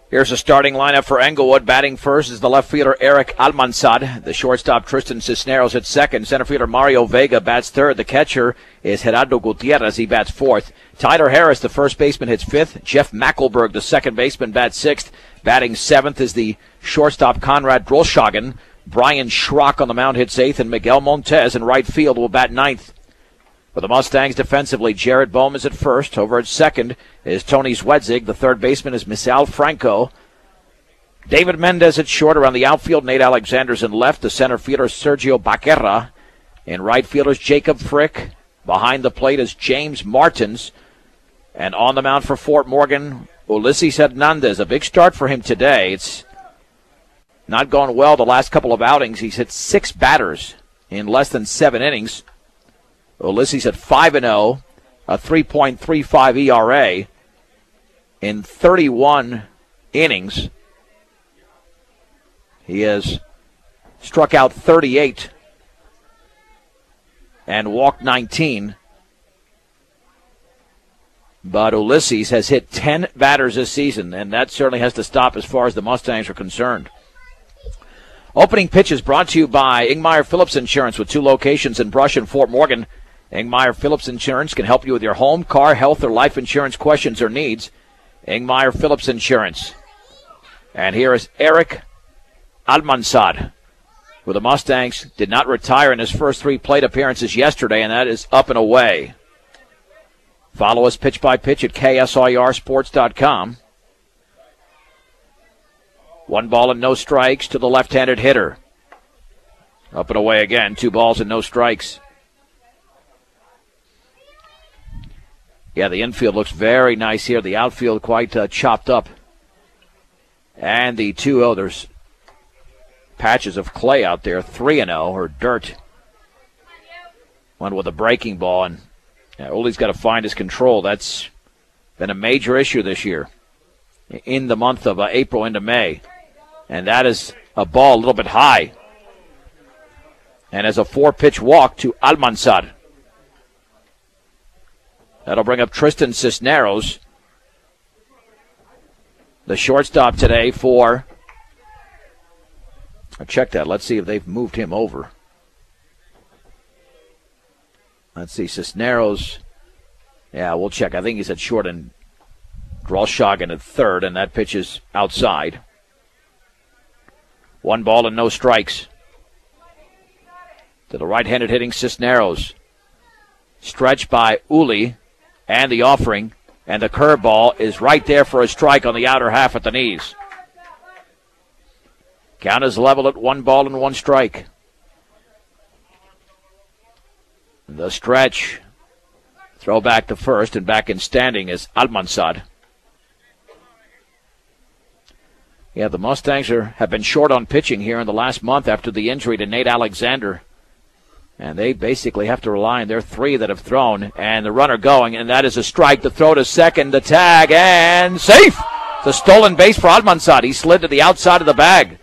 Here's the starting lineup for Englewood. Batting first is the left fielder Eric Almanzad. The shortstop Tristan Cisneros at second. Center fielder Mario Vega bats third. The catcher is Gerardo Gutierrez. He bats fourth. Tyler Harris, the first baseman, hits fifth. Jeff Mackelberg, the second baseman, bats sixth. Batting seventh is the shortstop Conrad Drolshagen. Brian Schrock on the mound hits eighth, and Miguel Montez in right field will bat ninth. For the Mustangs defensively, Jared Bohm is at first. Over at second is Tony Zwedzig. The third baseman is Misal Franco. David Mendez at short. Around the outfield, Nate Alexander's in left. The center fielder is Sergio Baquerra. In right field is Jacob Frick. Behind the plate is James Martins. And on the mound for Fort Morgan, Ulysses Hernandez. A big start for him today. It's not gone well the last couple of outings. He's hit 6 batters in less than 7 innings. Ulysses at 5-0, a 3.35 ERA in 31 innings. He has struck out 38 and walked 19. But Ulysses has hit 10 batters this season, and that certainly has to stop as far as the Mustangs are concerned. Opening pitch is brought to you by Ingmeyer Phillips Insurance with 2 locations in Brush and Fort Morgan. Ingmeyer Phillips Insurance can help you with your home, car, health, or life insurance questions or needs. Ingmeyer Phillips Insurance. And here is Eric Almanzad, who the Mustangs did not retire in his first 3 plate appearances yesterday, and that is up and away. Follow us pitch by pitch at KSIRsports.com. 1 ball and no strikes to the left-handed hitter. Up and away again, 2 balls and no strikes. Yeah, the infield looks very nice here. The outfield quite chopped up. And the 2-0, there's patches of clay out there. 3-0, or dirt. One with a breaking ball, and Uli's got to find his control. That's been a major issue this year in the month of April into May. And that is a ball a little bit high. And as a 4-pitch walk to Almanzad. That'll bring up Tristan Cisneros, the shortstop today for... I'll check that. Let's see if they've moved him over. Let's see, Cisneros. Yeah, we'll check. I think he's at short and Drolshagen at third, and that pitch is outside. 1 ball and no strikes. To the right-handed hitting Cisneros. Stretched by Uli. And the offering, and the curveball is right there for a strike on the outer half at the knees. Count is level at 1 ball and 1 strike. The stretch. Throw back to first, and back in standing is Almanzad. Yeah, the Mustangs have been short on pitching here in the last month after the injury to Nate Alexander. And they basically have to rely on their 3 that have thrown. And the runner going, and that is a strike. The throw to second, the tag, and safe! It's a stolen base for Almanzad. He slid to the outside of the bag.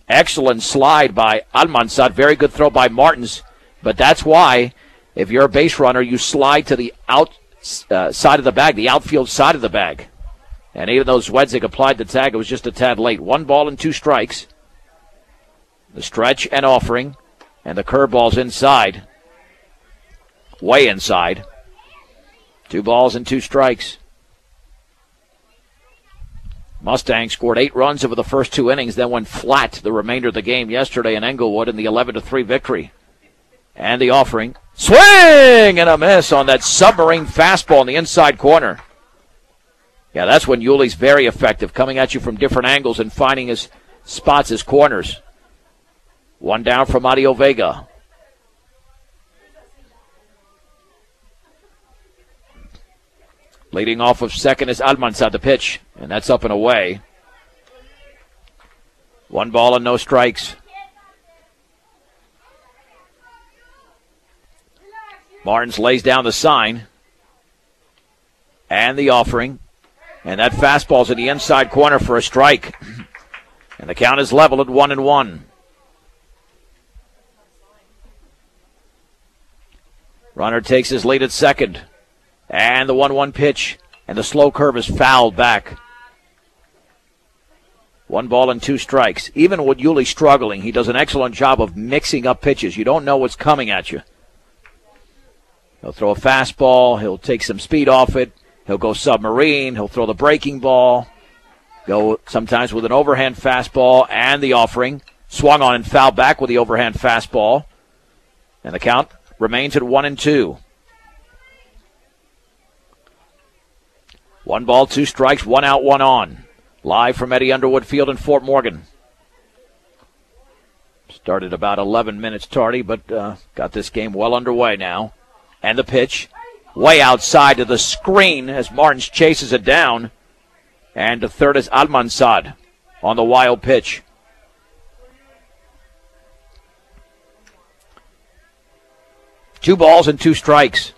Excellent slide by Almanzad. Very good throw by Martins. But that's why, if you're a base runner, you slide to the outside of the bag, the outfield side of the bag. And even though Zwedzig applied the tag, it was just a tad late. 1 ball and 2 strikes. The stretch and offering, and the curveball's inside. Way inside. 2 balls and 2 strikes. Mustangs scored 8 runs over the first 2 innings, then went flat the remainder of the game yesterday in Englewood in the 11-3 victory. And the offering. Swing and a miss on that submarine fastball in the inside corner. Yeah, that's when Yuli's very effective, coming at you from different angles and finding his spots, his corners. 1 down from Mario Vega. Leading off of second is Almanzad, the pitch, and that's up and away. 1 ball and no strikes. Martins lays down the sign. And the offering. And that fastball's in the inside corner for a strike. And the count is level at 1-1. Runner takes his lead at second. And the 1-1 pitch And the slow curve is fouled back. 1 ball and 2 strikes. Even with Yuli struggling, he does an excellent job of mixing up pitches. You don't know what's coming at you. He'll throw a fastball. He'll take some speed off it. He'll go submarine. He'll throw the breaking ball. Go sometimes with an overhand fastball and the offering. Swung on and fouled back with the overhand fastball. And the count remains at 1-2. 1 ball, 2 strikes, 1 out, 1 on. Live from Eddie Underwood Field in Fort Morgan. Started about 11 minutes tardy, but got this game well underway now. And the pitch, way outside to the screen as Martins chases it down. And to third is Almanzad on the wild pitch. Two balls and 2 strikes.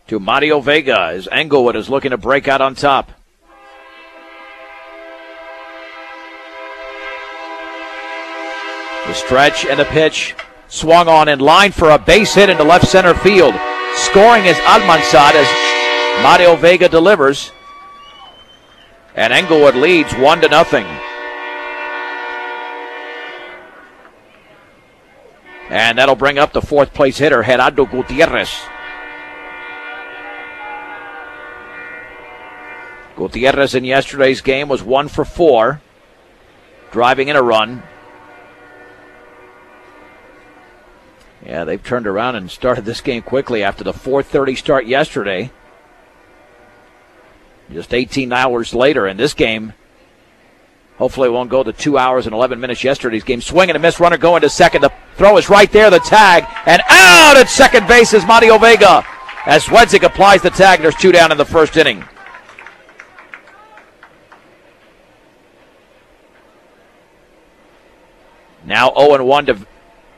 To Mario Vega as Englewood is looking to break out on top. The stretch and the pitch swung on in line for a base hit into left center field. Scoring is Almanzad as Mario Vega delivers. And Englewood leads 1-0. And that'll bring up the 4th place hitter, Gerardo Gutierrez. Gutierrez in yesterday's game was 1 for 4, driving in a run. Yeah, they've turned around and started this game quickly after the 4:30 start yesterday. Just 18 hours later in this game. Hopefully it won't go to 2 hours and 11 minutes yesterday's game. Swing and a miss, runner going to second. The throw is right there, the tag, and out at second base is Mario Vega. As Wedzig applies the tag, there's 2 down in the first inning. Now 0-1 to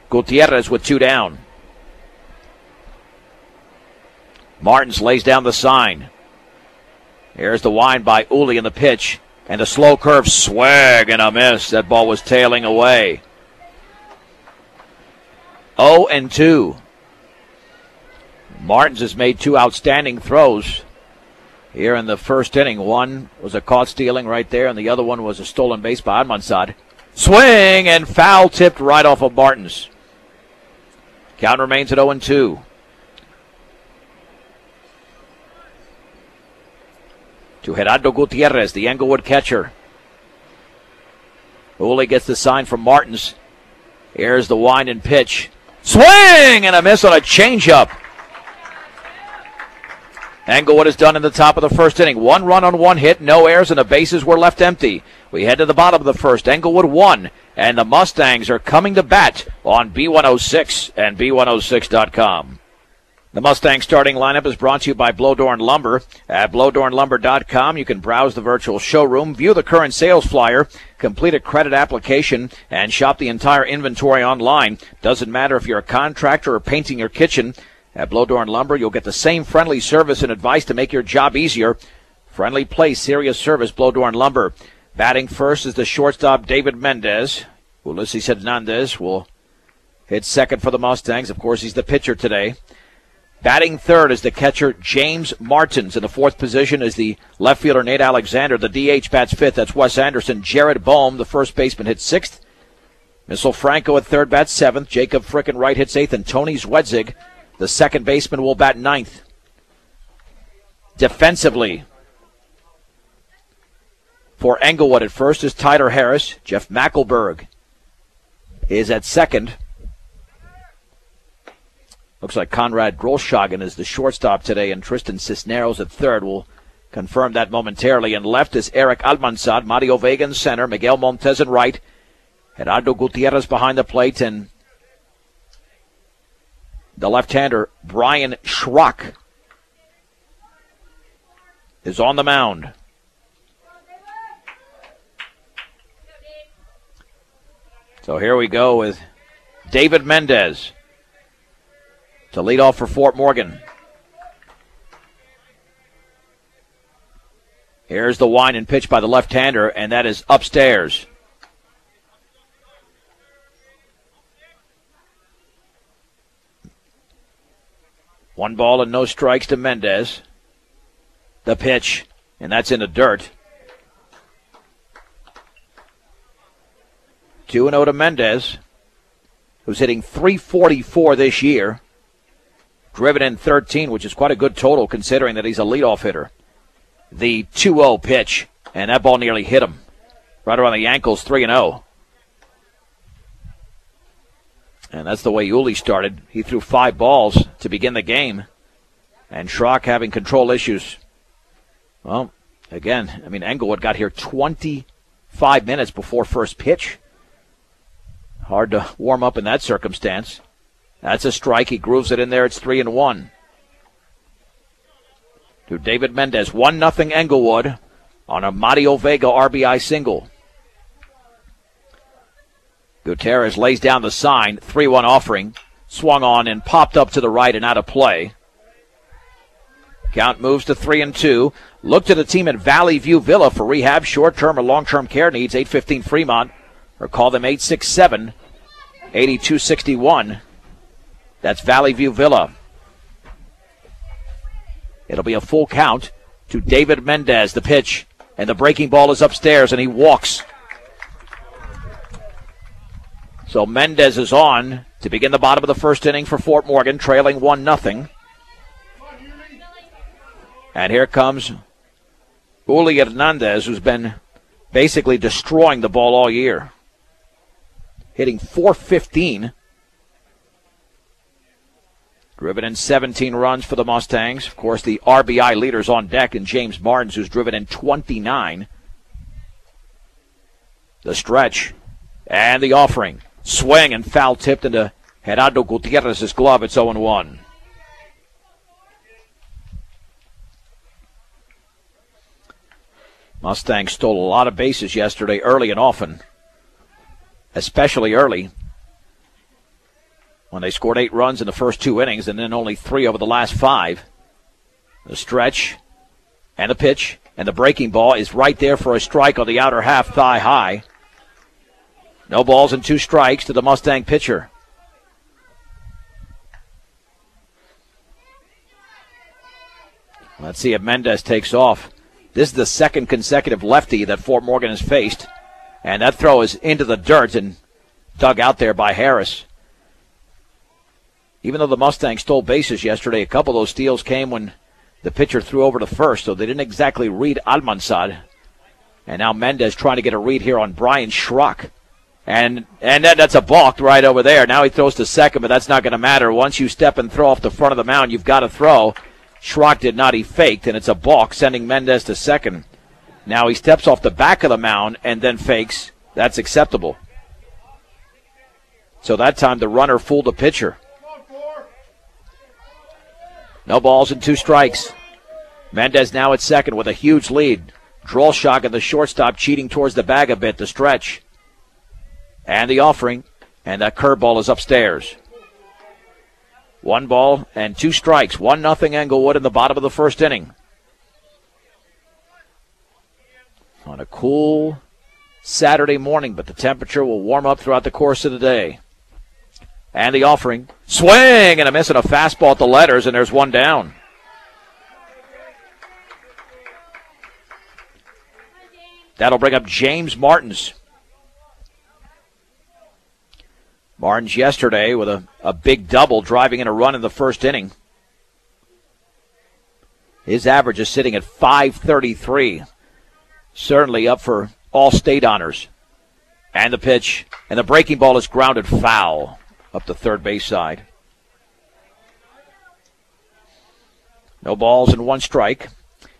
Gutierrez with 2 down. Martins lays down the sign. Here's the wind by Uli in the pitch. And the slow curve swag and a miss. That ball was tailing away. 0-2. Martins has made 2 outstanding throws here in the first inning. One was a caught stealing right there, and the other one was a stolen base by Almanzad. Swing and foul tipped right off of Martins. Count remains at 0-2. To Gerardo Gutierrez, the Englewood catcher. Uli gets the sign from Martins. Here's the wind and pitch. Swing and a miss on a changeup. Englewood is done in the top of the first inning. 1 run on 1 hit, no errors, and the bases were left empty. We head to the bottom of the first. Englewood 1, and the Mustangs are coming to bat on B106 and B106.com. The Mustang starting lineup is brought to you by Blowdorn Lumber. At blowdornlumber.com, you can browse the virtual showroom, view the current sales flyer, complete a credit application, and shop the entire inventory online. Doesn't matter if you're a contractor or painting your kitchen. At Blowdorn Lumber, you'll get the same friendly service and advice to make your job easier. Friendly place, serious service, Blowdorn Lumber. Batting first is the shortstop, David Mendez. Ulises Hernandez will hit second for the Mustangs. Of course, he's the pitcher today. Batting third is the catcher, James Martins. In the 4th position is the left fielder, Nate Alexander. The DH bats 5th. That's Wes Anderson. Jared Boehm, the first baseman, hits 6th. Missile Franco at 3rd bats 7th. Jacob Frickin right hits 8th. And Tony Zwedzig, the second baseman, will bat 9th. Defensively, for Englewood at first is Tyler Harris. Jeff Mackelberg is at second. Looks like Conrad Grolshagen is the shortstop today, and Tristan Cisneros at third. We'll confirm that momentarily. And left is Eric Almanzad, Mario Vega in center, Miguel Montez in right, Gerardo Gutierrez behind the plate, and the left-hander, Brian Schrock, is on the mound. So here we go with David Mendez to lead off for Fort Morgan. Here's the wind and pitch by the left-hander, and that is upstairs. 1 ball and no strikes to Mendez. The pitch, and that's in the dirt. 2-0 to Mendez, who's hitting .344 this year. Driven in 13, which is quite a good total considering that he's a leadoff hitter. The 2-0 pitch, and that ball nearly hit him. Right around the ankles, 3-0. And that's the way Uli started. He threw 5 balls to begin the game. And Schrock having control issues. Well, again, Englewood got here 25 minutes before first pitch. Hard to warm up in that circumstance. That's a strike. He grooves it in there. It's 3-1. To David Mendez. 1-0 Englewood on a Mario Vega RBI single. Gutierrez lays down the sign. 3-1 offering. Swung on and popped up to the right and out of play. Count moves to 3-2. Look to the team at Valley View Villa for rehab, short-term or long-term care needs. 815 Fremont. Or call them 867-8261. That's Valley View Villa. It'll be a full count to David Mendez. The pitch, and the breaking ball is upstairs, and he walks. So Mendez is on to begin the bottom of the first inning for Fort Morgan, trailing 1-0. And here comes Uli Hernandez, who's been basically destroying the ball all year. Hitting .415. Driven in 17 runs for the Mustangs. Of course, the RBI leaders on deck in James Martins, who's driven in 29. The stretch and the offering. Swing and foul tipped into Gerardo Gutierrez's glove. It's 0-1. Mustangs stole a lot of bases yesterday, early and often. Especially early, when they scored 8 runs in the first 2 innings and then only 3 over the last 5. The stretch and the pitch and the breaking ball is right there for a strike on the outer half, thigh high. No balls and 2 strikes to the Mustang pitcher. Let's see if Mendez takes off. This is the second consecutive lefty that Fort Morgan has faced. And that throw is into the dirt and dug out there by Harris. Even though the Mustangs stole bases yesterday, a couple of those steals came when the pitcher threw over to first, so they didn't exactly read Almanzad. And now Mendez trying to get a read here on Brian Schrock. And that's a balk right over there. Now he throws to second, but that's not going to matter. Once you step and throw off the front of the mound, you've got to throw. Schrock did not. He faked, and it's a balk, sending Mendez to second. Now he steps off the back of the mound and then fakes. That's acceptable. So that time the runner fooled the pitcher. No balls and 2 strikes. Mendez now at second with a huge lead. Drolshok and the shortstop cheating towards the bag a bit, the stretch. And the offering. And that curveball is upstairs. 1 ball and 2 strikes. 1-0 Englewood in the bottom of the first inning. On a cool Saturday morning, but the temperature will warm up throughout the course of the day. And the offering. Swing and a miss and a fastball at the letters, and there's 1 down. That'll bring up James Martins. Martins yesterday with a big double, driving in a run in the first inning. His average is sitting at .533. Certainly up for all state honors. And the pitch. And the breaking ball is grounded foul up the third base side. No balls and 1 strike.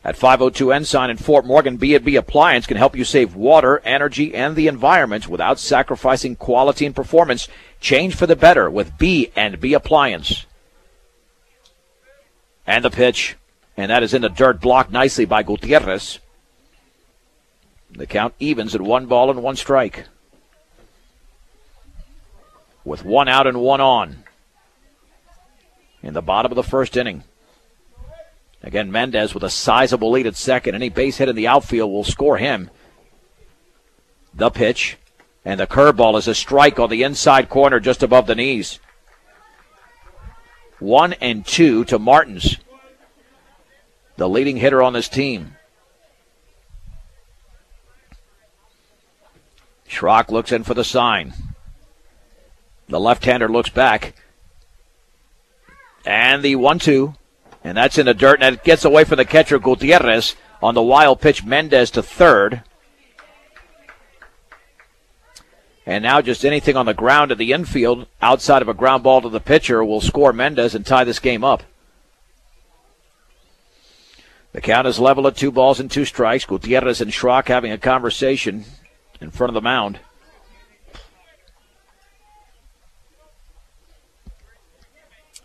At 502 Ensign in Fort Morgan, B&B Appliance can help you save water, energy, and the environment without sacrificing quality and performance. Change for the better with B&B Appliance. And the pitch. And that is in the dirt, blocked nicely by Gutierrez. The count evens at 1 ball and 1 strike. With 1 out and 1 on. In the bottom of the first inning. Again, Mendez with a sizable lead at second. Any base hit in the outfield will score him. The pitch. And the curveball is a strike on the inside corner just above the knees. 1 and 2 to Martins, the leading hitter on this team. Schrock looks in for the sign. The left-hander looks back. And the 1-2. And that's in the dirt, and it gets away from the catcher, Gutierrez, on the wild pitch, Mendez to third. And now just anything on the ground at the infield, outside of a ground ball to the pitcher, will score Mendez and tie this game up. The count is level at 2 balls and 2 strikes. Gutierrez and Schrock having a conversation in front of the mound.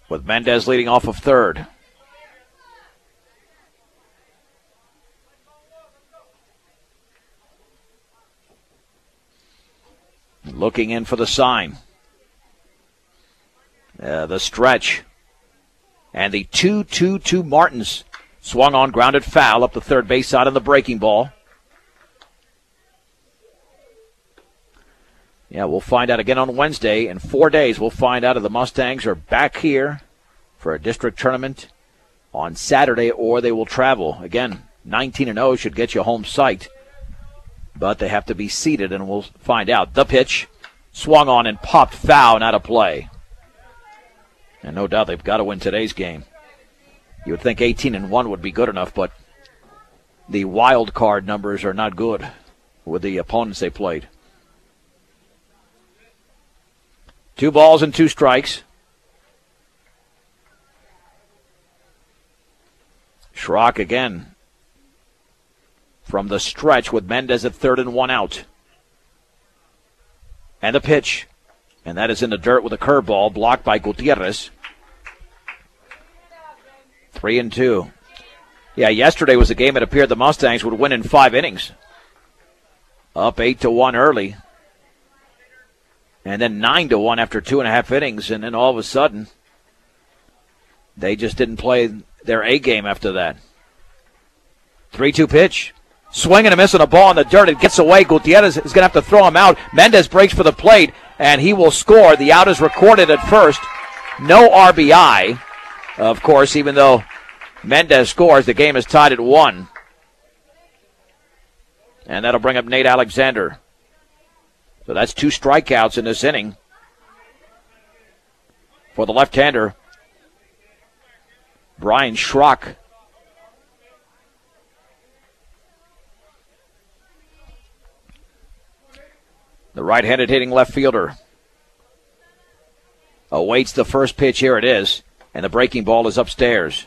With Mendez leading off of third. Looking in for the sign. The stretch. And the 2-2-2 Martins. Swung on, grounded foul up the third base side on the breaking ball. Yeah, we'll find out again on Wednesday. In 4 days, we'll find out if the Mustangs are back here for a district tournament on Saturday or they will travel. Again, 19-0 should get you home site. But they have to be seeded, and we'll find out. The pitch swung on and popped foul and out of play. And no doubt they've got to win today's game. You would think 18-1 would be good enough, but the wild card numbers are not good with the opponents they played. 2 balls and 2 strikes. Schrock again from the stretch with Mendez at third and 1 out. And the pitch. And that is in the dirt with a curveball blocked by Gutierrez. 3-2. Yeah, yesterday was a game it appeared the Mustangs would win in 5 innings. Up 8-1 early. And then 9-1 after 2.5 innings. And then all of a sudden, they just didn't play their A game after that. 3-2 pitch. Swing and a miss on a ball in the dirt. It gets away. Gutierrez is going to have to throw him out. Mendez breaks for the plate, and he will score. The out is recorded at first. No RBI. Of course, even though Mendez scores, the game is tied at 1. And that'll bring up Nate Alexander. So that's 2 strikeouts in this inning for the left-hander, Brian Schrock. The right-handed hitting left fielder awaits the first pitch. Here it is. And the breaking ball is upstairs.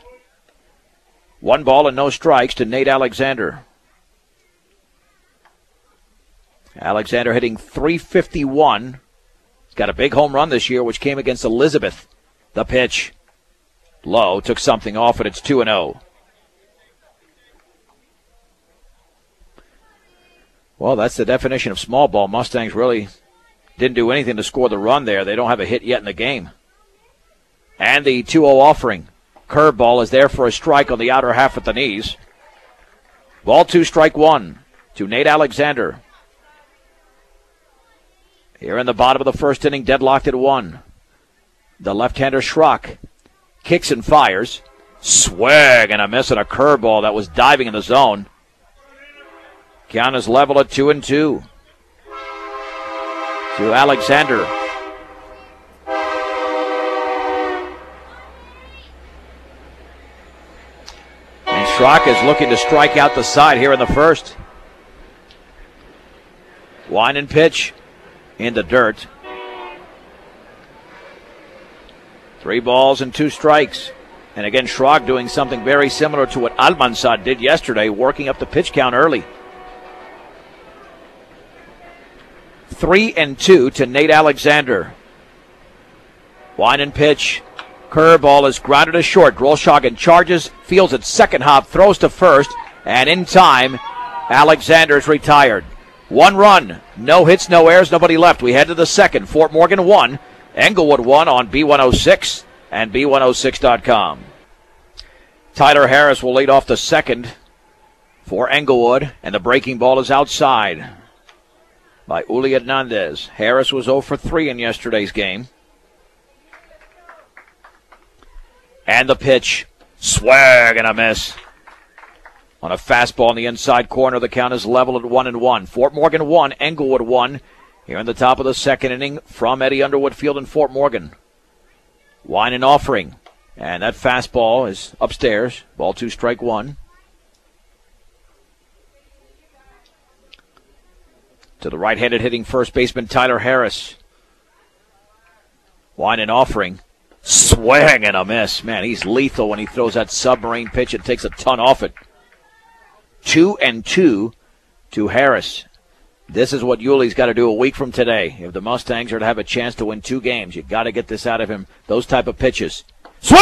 1 ball and no strikes to Nate Alexander. Alexander hitting .351. He's got a big home run this year, which came against Elizabeth. The pitch. Low. Took something off, and it's 2-0. Well, that's the definition of small ball. Mustangs really didn't do anything to score the run there. They don't have a hit yet in the game. And the 2-0 offering. Curveball is there for a strike on the outer half at the knees. Ball 2, strike 1 to Nate Alexander. Here in the bottom of the first inning, deadlocked at 1. The left-hander Schrock kicks and fires. Swing and a miss on a curveball that was diving in the zone. Count is level at 2-2 to Alexander. And Schrock is looking to strike out the side here in the first. Wind and pitch in the dirt. 3 balls and 2 strikes. And again, Schrock doing something very similar to what Almanzar did yesterday, working up the pitch count early. 3-2 to Nate Alexander. Wind and pitch. Curveball is grounded to short. Grolshagen charges, fields at second hop, throws to first, and in time, Alexander's retired. 1 run, no hits, no errors, nobody left. We head to the second. Fort Morgan 1, Englewood 1 on B106 and B106.com. Tyler Harris will lead off the second for Englewood, and the breaking ball is outside by Uli Hernandez. Harris was 0 for 3 in yesterday's game. And the pitch. Swing and a miss. On a fastball in the inside corner, the count is level at 1-1. Fort Morgan 1, Englewood 1. Here in the top of the second inning from Eddie Underwood Field in Fort Morgan. Wine and offering. And that fastball is upstairs. Ball 2, strike 1. To the right-handed hitting first baseman Tyler Harris. Wine and offering. Swing and a miss. Man, he's lethal when he throws that submarine pitch. It takes a ton off it. 2-2 to Harris. This is what Yuli's got to do a week from today. If the Mustangs are to have a chance to win 2 games, you got to get this out of him. Those type of pitches. Swing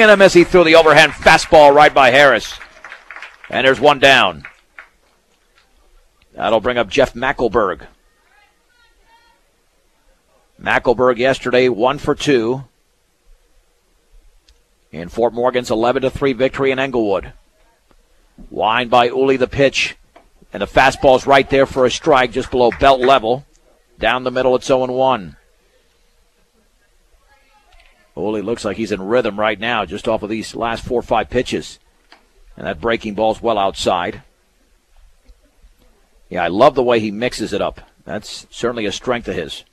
and a miss. He threw the overhand fastball right by Harris. And there's one down. That'll bring up Jeff Mackelberg. Mackelberg yesterday 1 for 2 in Fort Morgan's 11-3 victory in Englewood. Wine by Uli, the pitch. And the fastball's right there for a strike just below belt level. Down the middle, it's 0-1. Uli looks like he's in rhythm right now just off of these last 4 or 5 pitches. And that breaking ball's well outside. Yeah, I love the way he mixes it up. That's certainly a strength of his.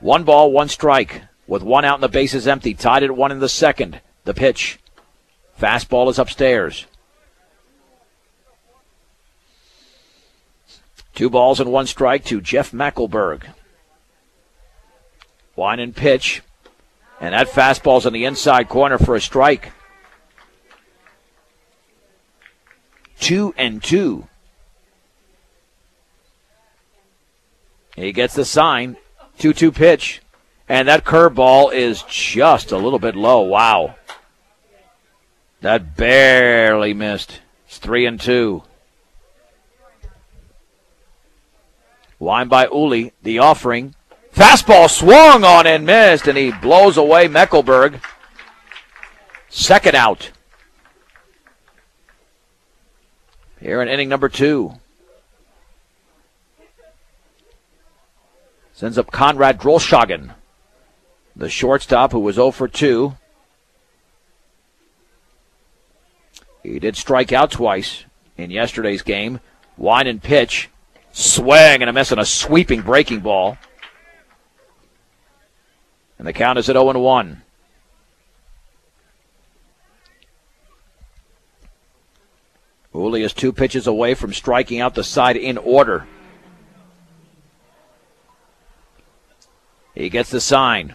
1 ball, 1 strike. With 1 out and the bases empty. Tied at 1 in the second. The pitch. Fastball is upstairs. 2 balls and 1 strike to Jeff Mackelberg. Wine and pitch. And that fastball's in the inside corner for a strike. 2-2. He gets the sign. 2-2 pitch. And that curveball is just a little bit low. Wow. That barely missed. It's 3-2. Wine by Uli, the offering. Fastball swung on and missed, and he blows away Meckelberg. Second out. Here in inning number 2. Sends up Conrad Drolshagen, the shortstop who was 0 for 2. He did strike out twice in yesterday's game. Wine and pitch. Swing and a miss on a sweeping breaking ball. And the count is at 0-1. Uli is 2 pitches away from striking out the side in order. He gets the sign.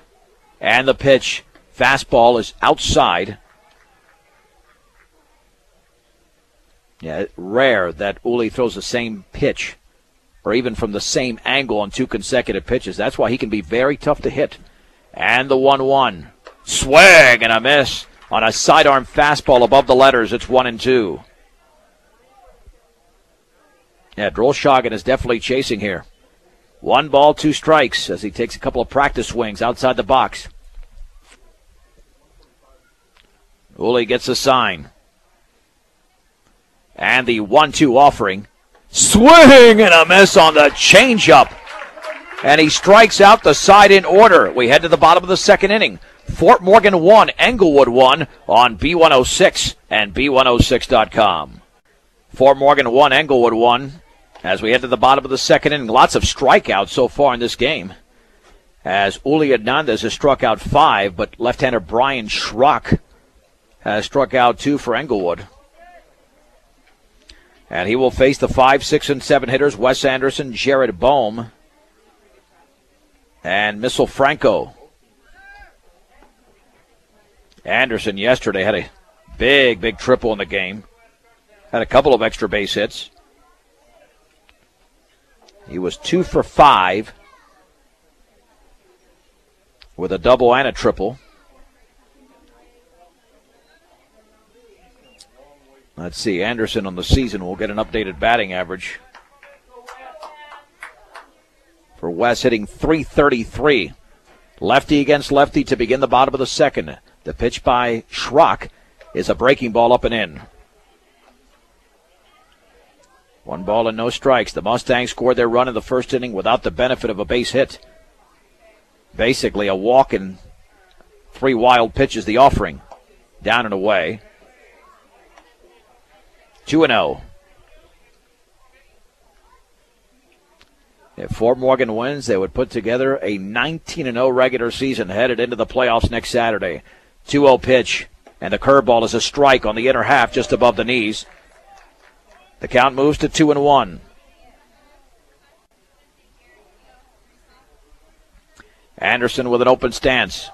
And the pitch. Fastball is outside. Yeah, rare that Uli throws the same pitch or even from the same angle on 2 consecutive pitches. That's why he can be very tough to hit. And the 1-1. Swing and a miss on a sidearm fastball above the letters. It's 1-2. Yeah, Drolshagen is definitely chasing here. 1 ball, 2 strikes as he takes a couple of practice swings outside the box. Uli gets a sign. And the 1-2 offering. Swing and a miss on the changeup. And he strikes out the side in order. We head to the bottom of the second inning. Fort Morgan 1, Englewood 1 on B106 and B106.com. Fort Morgan 1, Englewood 1. As we head to the bottom of the second inning, lots of strikeouts so far in this game. As Uli Hernandez has struck out 5, but left-hander Brian Schrock has struck out 2 for Englewood. And he will face the 5, 6, and 7 hitters, Wes Anderson, Jared Bohm, and Missile Franco. Anderson yesterday had a big triple in the game. Had a couple of extra base hits. He was 2 for 5 with a double and a triple. Let's see, Anderson on the season will get an updated batting average. For Wes, hitting .333. Lefty against lefty to begin the bottom of the second. The pitch by Schrock is a breaking ball up and in. 1 ball and no strikes. The Mustangs scored their run in the first inning without the benefit of a base hit. Basically a walk and 3 wild pitches, the offering. down and away. 2-0. If Fort Morgan wins, they would put together a 19-0 regular season headed into the playoffs next Saturday. 2-0 pitch, and the curveball is a strike on the inner half just above the knees. The count moves to 2-1. Anderson with an open stance.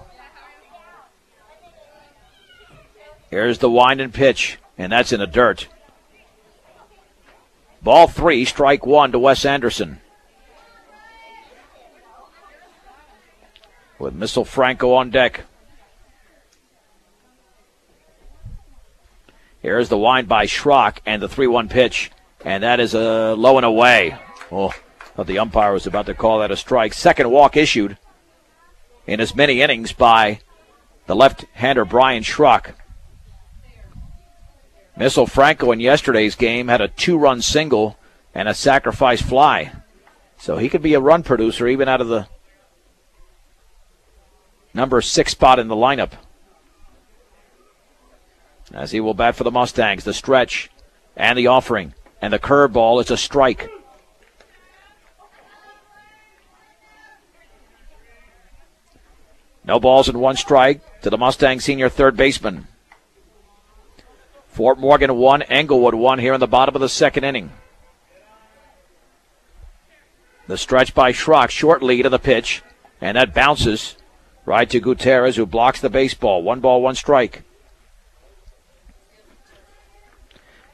Here's the wind and pitch, and that's in the dirt. Ball 3, strike 1 to Wes Anderson. With Missile Franco on deck. Here's the wind by Schrock and the 3-1 pitch. And that is a low and away. Oh, thought the umpire was about to call that a strike. Second walk issued in as many innings by the left-hander Brian Schrock. Missile Franco in yesterday's game had a 2-run single and a sacrifice fly. So he could be a run producer even out of the number 6 spot in the lineup. As he will bat for the Mustangs, the stretch and the offering. And the curveball is a strike. No balls and 1 strike to the Mustang senior third baseman. Fort Morgan 1, Englewood 1 here in the bottom of the second inning. The stretch by Schrock, short lead of the pitch, and that bounces right to Gutierrez, who blocks the baseball. 1 ball, 1 strike.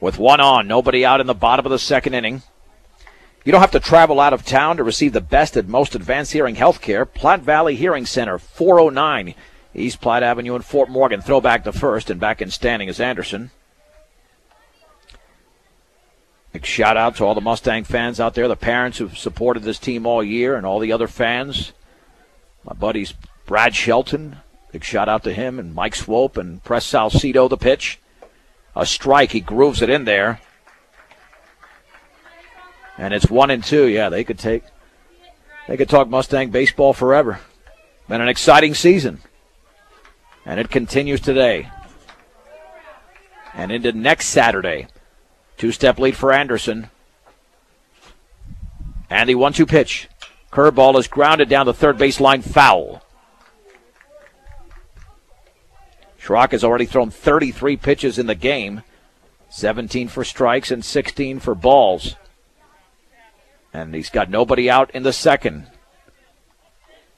With 1 on, nobody out in the bottom of the second inning. You don't have to travel out of town to receive the best and most advanced hearing health care. Platte Valley Hearing Center, 409 East Platte Avenue in Fort Morgan. Throw back to first, and back in standing is Anderson. Big shout out to all the Mustang fans out there, the parents who've supported this team all year, and all the other fans. My buddies Brad Shelton, big shout out to him, and Mike Swope and Press Salcido, the pitch. A strike, he grooves it in there. And it's 1-2. Yeah, they could talk Mustang baseball forever. Been an exciting season. And it continues today. And into next Saturday. 2-step lead for Anderson. And the 1-2 pitch. Curveball is grounded down the third baseline, foul. Schrock has already thrown 33 pitches in the game. 17 for strikes and 16 for balls. And he's got nobody out in the second.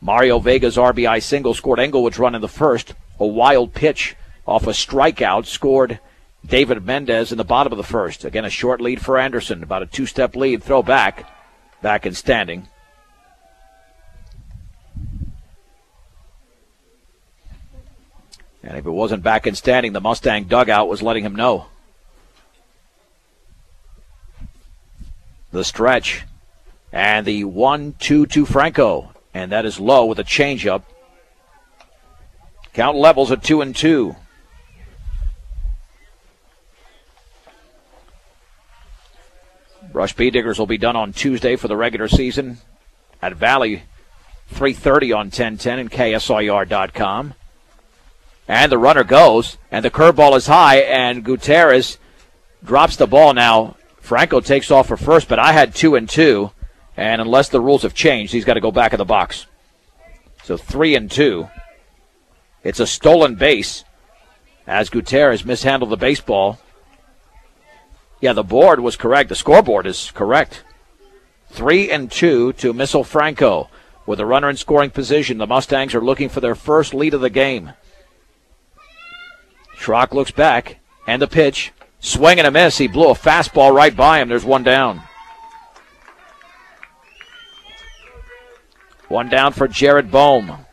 Mario Vega's RBI single scored Englewood's run in the first. A wild pitch off a strikeout scored David Mendez in the bottom of the first. Again, a short lead for Anderson. About a 2-step lead. Throw back. Back in standing. And if it wasn't back in standing, the Mustang dugout was letting him know. The stretch. And the 1-2 to Franco. And that is low with a changeup. Count levels at 2-2. Brush Bee Diggers will be done on Tuesday for the regular season at Valley, 3:30 on 1010 and KSIR.com. And the runner goes, and the curveball is high, and Gutierrez drops the ball. Now, Franco takes off for first, but I had 2-2, and unless the rules have changed, he's got to go back in the box. So 3-2. It's a stolen base as Gutierrez mishandled the baseball. Yeah, the board was correct. The scoreboard is correct. 3-2 to Missile Franco. With a runner in scoring position, the Mustangs are looking for their first lead of the game. Schrock looks back, and the pitch. Swing and a miss. He blew a fastball right by him. There's 1 down. 1 down for Jared Bohm.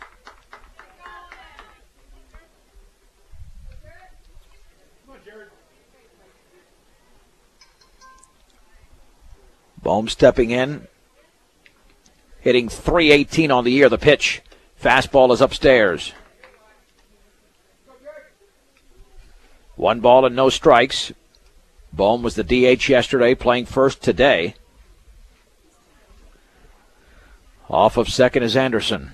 Bohm stepping in, hitting .318 on the year. The pitch. Fastball is upstairs. 1 ball and no strikes. Bohm was the DH yesterday, playing first today. Off of second is Anderson.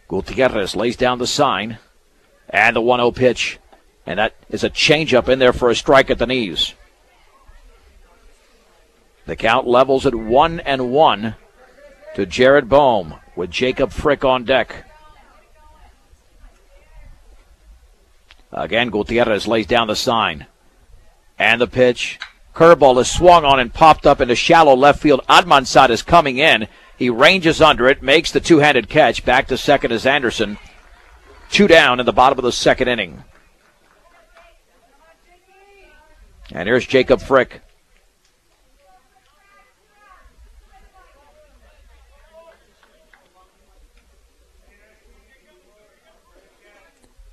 Gutierrez lays down the sign. And the 1-0 pitch. And that is a changeup in there for a strike at the knees. The count levels at 1-1 to Jared Bohm with Jacob Frick on deck. Again, Gutierrez lays down the sign. And the pitch. Curveball is swung on and popped up into shallow left field. Almanzar is coming in. He ranges under it, makes the two-handed catch. Back to second is Anderson. 2 down in the bottom of the second inning. And here's Jacob Frick.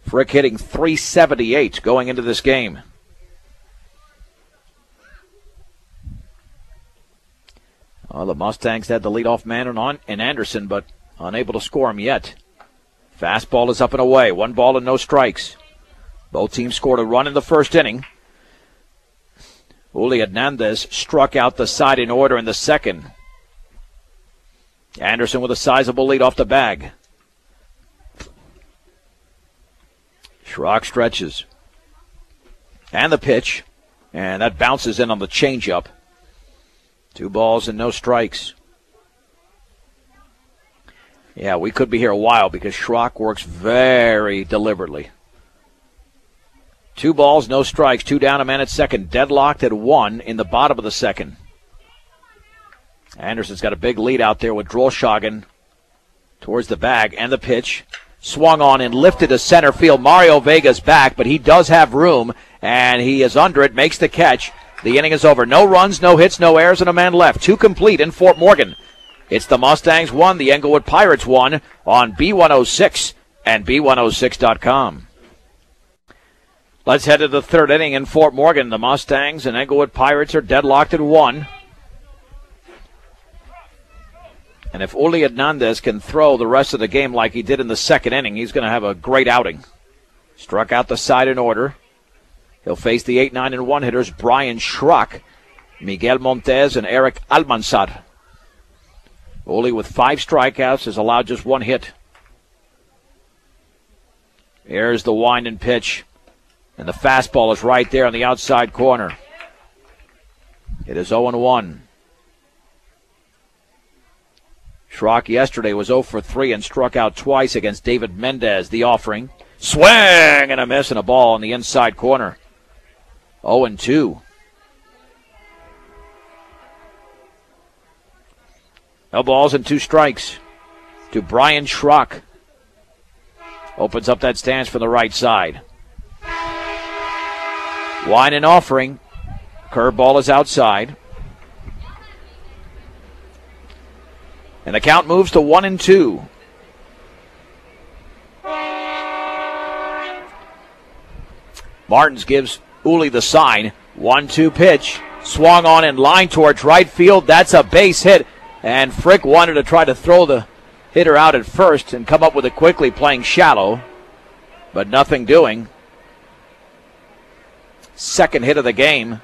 Frick hitting .378 going into this game. Well, the Mustangs had the leadoff man in Anderson, but unable to score him yet. Fastball is up and away. 1 ball and no strikes. Both teams scored a run in the first inning. Uli Hernandez struck out the side in order in the second. Anderson with a sizable lead off the bag. Schrock stretches. And the pitch. And that bounces in on the changeup. 2 balls and no strikes. Yeah, we could be here a while because Schrock works very deliberately. 2 balls, no strikes. 2 down, a man at second. Deadlocked at 1 in the bottom of the second. Anderson's got a big lead out there with Drolshagen towards the bag. And the pitch. Swung on and lifted to center field. Mario Vega's back, but he does have room, and he is under it, makes the catch. The inning is over. No runs, no hits, no errors, and a man left. 2 complete in Fort Morgan. It's the Mustangs 1, the Englewood Pirates 1 on B106 and B106.com. Let's head to the third inning in Fort Morgan. The Mustangs and Englewood Pirates are deadlocked at 1. And if Uli Hernandez can throw the rest of the game like he did in the second inning, he's going to have a great outing. Struck out the side in order. He'll face the 8, 9, and 1 hitters Brian Schrock, Miguel Montes, and Eric Almanzar. Uli with 5 strikeouts has allowed just 1 hit. Here's the wind and pitch. And the fastball is right there on the outside corner. It is 0-1. Schrock yesterday was 0 for 3 and struck out twice against David Mendez. The offering. Swing and a miss and a ball on the inside corner. 0-2. No balls and 2 strikes to Brian Schrock. Opens up that stance from the right side. Wine and offering. Curveball is outside. And the count moves to 1-2. Martins gives Uli the sign. 1-2 pitch. Swung on in line towards right field. That's a base hit. And Frick wanted to try to throw the hitter out at first and come up with it quickly, playing shallow. But nothing doing. Second hit of the game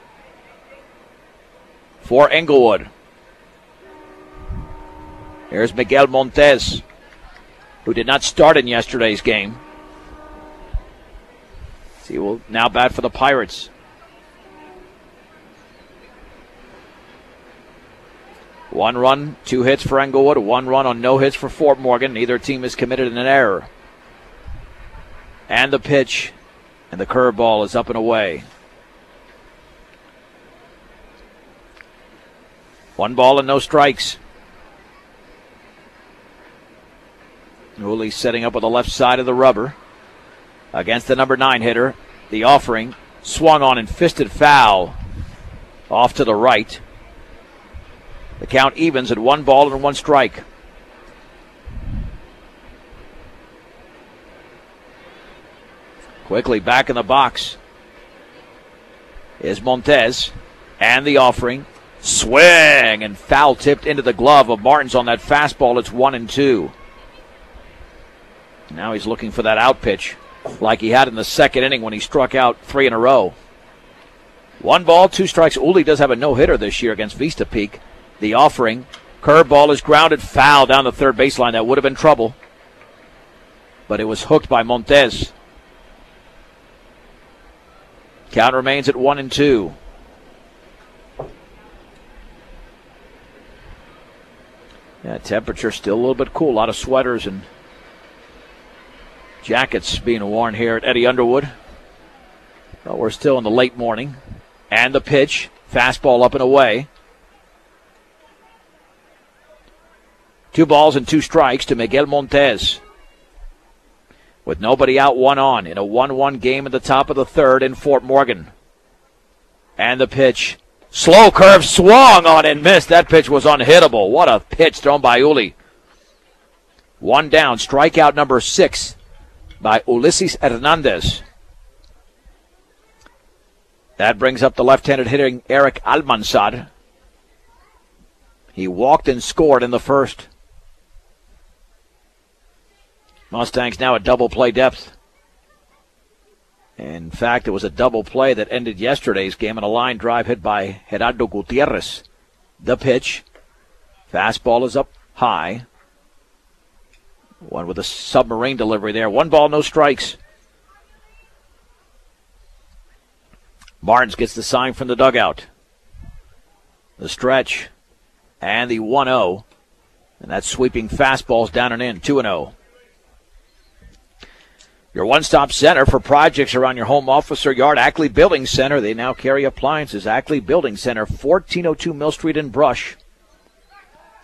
for Englewood. Here's Miguel Montes, who did not start in yesterday's game. He will now bat for the Pirates. 1 run, 2 hits for Englewood, 1 run on no hits for Fort Morgan. Neither team has committed an error. And the pitch, and the curveball is up and away. 1 ball and no strikes. Uli setting up with the left side of the rubber against the number 9 hitter. The offering swung on and fisted foul off to the right. The count evens at 1 ball and 1 strike. Quickly back in the box is Montes, and the offering. Swing and foul tipped into the glove of Martins on that fastball. It's 1-2. Now he's looking for that out pitch like he had in the second inning when he struck out 3 in a row. 1 ball, 2 strikes. Uli does have a no-hitter this year against Vista Peak. The offering. Curveball is grounded foul down the third baseline. That would have been trouble. But it was hooked by Montes. Count remains at 1-2. Yeah, temperature still a little bit cool. A lot of sweaters and jackets being worn here at Eddie Underwood. Well, we're still in the late morning. And the pitch. Fastball up and away. 2 balls and 2 strikes to Miguel Montes. With nobody out, 1 on in a 1-1 game at the top of the third in Fort Morgan. And the pitch. Slow curve swung on and missed. That pitch was unhittable. What a pitch thrown by Uli. 1 down. Strikeout number 6 by Ulises Hernandez. That brings up the left-handed hitting Eric Almanzar. He walked and scored in the first. Mustangs now at double play depth. In fact, it was a double play that ended yesterday's game on a line drive hit by Gerardo Gutierrez. The pitch. Fastball is up high. One with a submarine delivery there. 1 ball, no strikes. Barnes gets the sign from the dugout. The stretch. And the 1-0. And that's sweeping fastballs down and in. 2-0. Your one-stop center for projects around your home office or yard, Ackley Building Center. They now carry appliances. Ackley Building Center, 1402 Mill Street in Brush.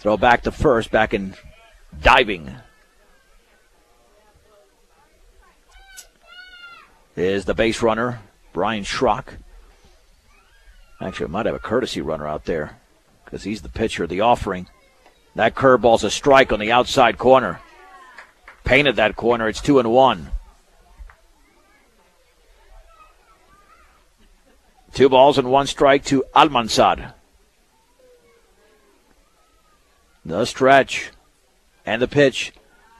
Throw back to first, back in diving. Is the base runner, Brian Schrock. Actually, I might have a courtesy runner out there because he's the pitcher, the offering. That curveball's a strike on the outside corner. Painted that corner. It's 2-1. 2 balls and 1 strike to Almanzar. The stretch and the pitch.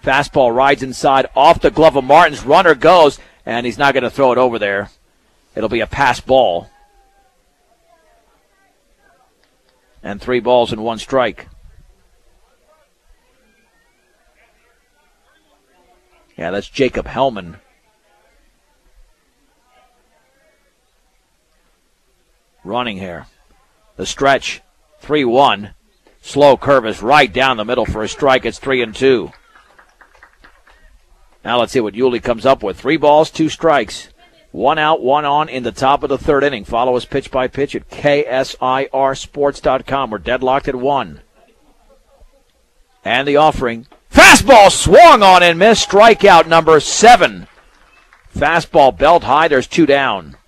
Fastball rides inside off the glove of Martins. Runner goes, and he's not going to throw it over there. It'll be a pass ball. And 3 balls and 1 strike. Yeah, that's Jacob Hellman. Running here. The stretch. 3-1. Slow curve is right down the middle for a strike. It's 3-2. Now let's see what Yulee comes up with. 3 balls, 2 strikes. 1 out, 1 on in the top of the third inning. Follow us pitch by pitch at KSIRsports.com. We're deadlocked at 1. And the offering. Fastball swung on and missed. Strikeout number 7. Fastball belt high. There's 2 down.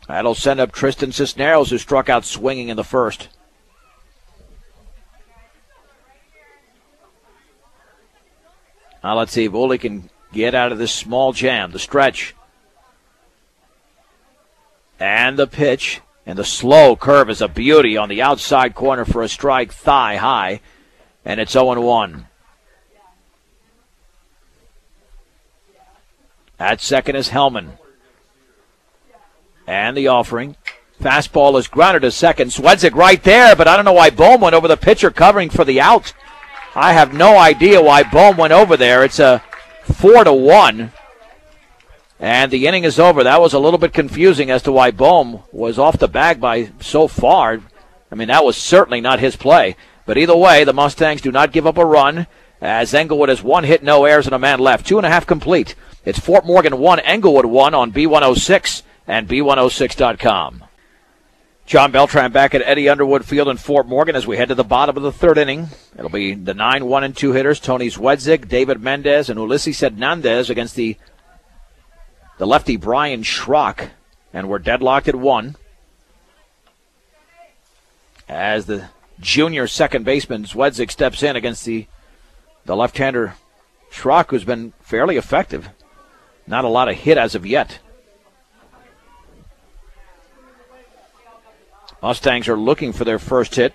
That'll send up Tristan Cisneros, who struck out swinging in the first. Now let's see if Uli can get out of this small jam. The stretch. And the pitch. And the slow curve is a beauty on the outside corner for a strike, thigh high. And it's 0-1. At second is Hellman. And the offering. Fastball is grounded to second. Swedzik right there, but I don't know why Bohm went over the pitcher covering for the out. I have no idea why Bohm went over there. It's a 4-1. And the inning is over. That was a little bit confusing as to why Bohm was off the bag by so far. I mean, that was certainly not his play. But either way, the Mustangs do not give up a run as Englewood has 1 hit, no errors, and a man left. 2.5 complete. It's Fort Morgan 1, Englewood 1 on B106 and B106.com. John Beltran back at Eddie Underwood Field in Fort Morgan as we head to the bottom of the third inning. It'll be the 9, 1, and 2 hitters, Tony Zwedzik, David Mendez, and Ulises Hernandez against the lefty Brian Schrock. And we're deadlocked at 1. As the junior second baseman Zwedzik steps in against the left-hander Schrock, who's been fairly effective. Not a lot of hit as of yet. Mustangs are looking for their first hit.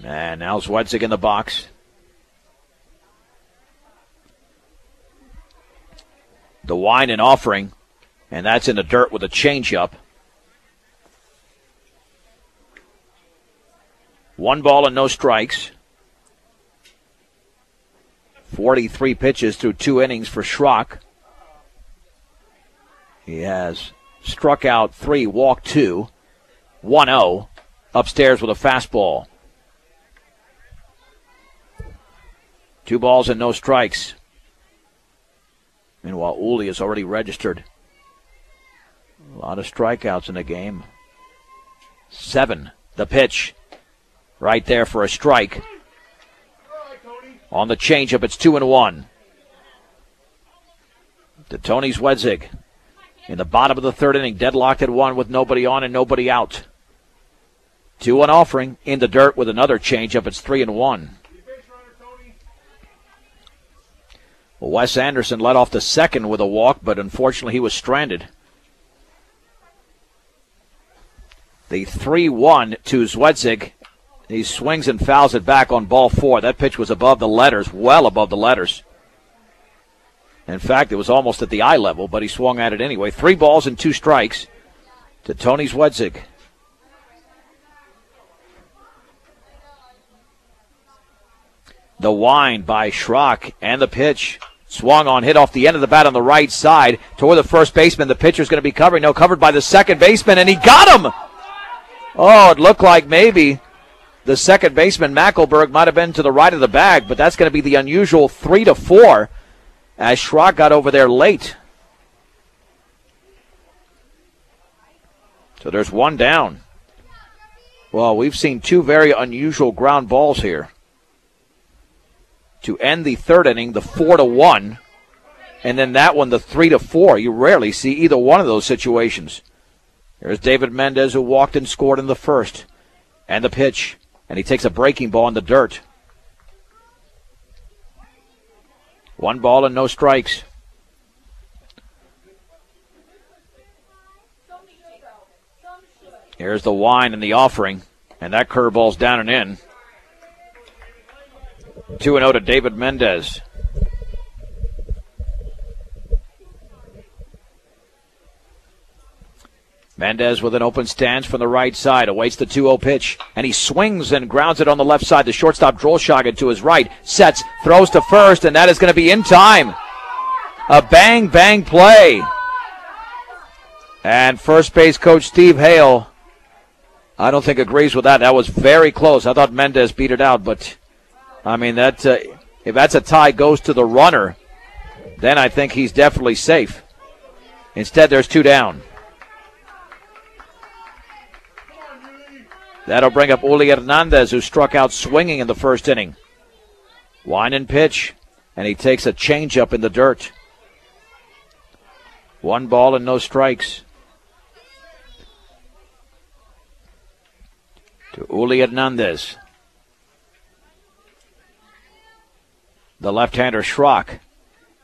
And now Zwedzik in the box. The wind and offering, and that's in the dirt with a changeup. 1 ball and no strikes. 43 pitches through 2 innings for Schrock. He has struck out 3, walked 2, 1-0, upstairs with a fastball. 2 balls and no strikes. Meanwhile, Uli has already registered a lot of strikeouts in the game. 7, the pitch. Right there for a strike. On the changeup, it's 2-1. To Tony Zwedzig. In the bottom of the 3rd inning, deadlocked at 1 with nobody on and nobody out. 2-1 offering in the dirt with another changeup. It's 3-1. Well, Wes Anderson led off the 2nd with a walk, but unfortunately he was stranded. The 3-1 to Zwedzig. He swings and fouls it back on ball 4. That pitch was above the letters, well above the letters. In fact, it was almost at the eye level, but he swung at it anyway. 3 balls and 2 strikes to Tony Zwedzig. The wind by Schrock and the pitch. Swung on, hit off the end of the bat on the right side toward the first baseman. The pitcher's going to be covering. No, covered by the second baseman, and he got him! Oh, it looked like maybe the second baseman, Mackelberg, might have been to the right of the bag, but that's going to be the unusual 3-4 as Schrock got over there late. So there's 1 down. Well, we've seen 2 very unusual ground balls here. To end the 3rd inning, the 4-1, and then that one, the 3-4. You rarely see either one of those situations. There's David Mendez, who walked and scored in the 1st. And the pitch. And he takes a breaking ball in the dirt. 1 ball and no strikes. Here's the wind and the offering. And that curveball's down and in. 2-0 to David Mendez. Mendez with an open stance from the right side. Awaits the 2-0 pitch. And he swings and grounds it on the left side. The shortstop, Drolshagen, to his right. Sets, throws to first, and that is going to be in time. A bang play. And first base coach Steve Hale, I don't think agrees with that. That was very close. I thought Mendez beat it out, but I mean, that if that's a tie goes to the runner, then I think he's definitely safe. Instead, there's 2 down. That'll bring up Uli Hernandez, who struck out swinging in the 1st inning. Wind and pitch, and he takes a changeup in the dirt. 1 ball and no strikes. To Uli Hernandez. The left-hander Schrock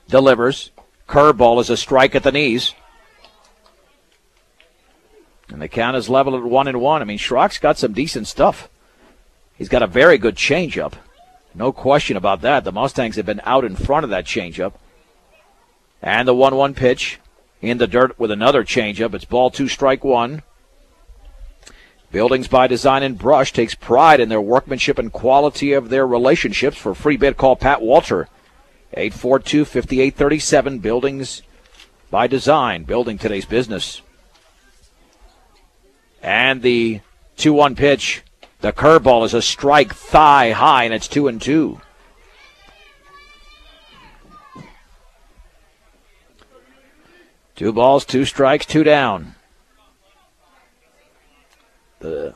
delivers. Curveball is a strike at the knees. And the count is level at 1-1. I mean, Schrock's got some decent stuff. He's got a very good changeup. No question about that. The Mustangs have been out in front of that changeup. And the 1-1 pitch in the dirt with another changeup. It's ball 2, strike 1. Buildings by Design and Brush takes pride in their workmanship and quality of their relationships. For a free bid, call Pat Walter. 842-5837. Buildings by Design. Building today's business. And the 2-1 pitch. The curveball is a strike thigh high, and it's 2-2. Two balls, 2 strikes, 2 down. The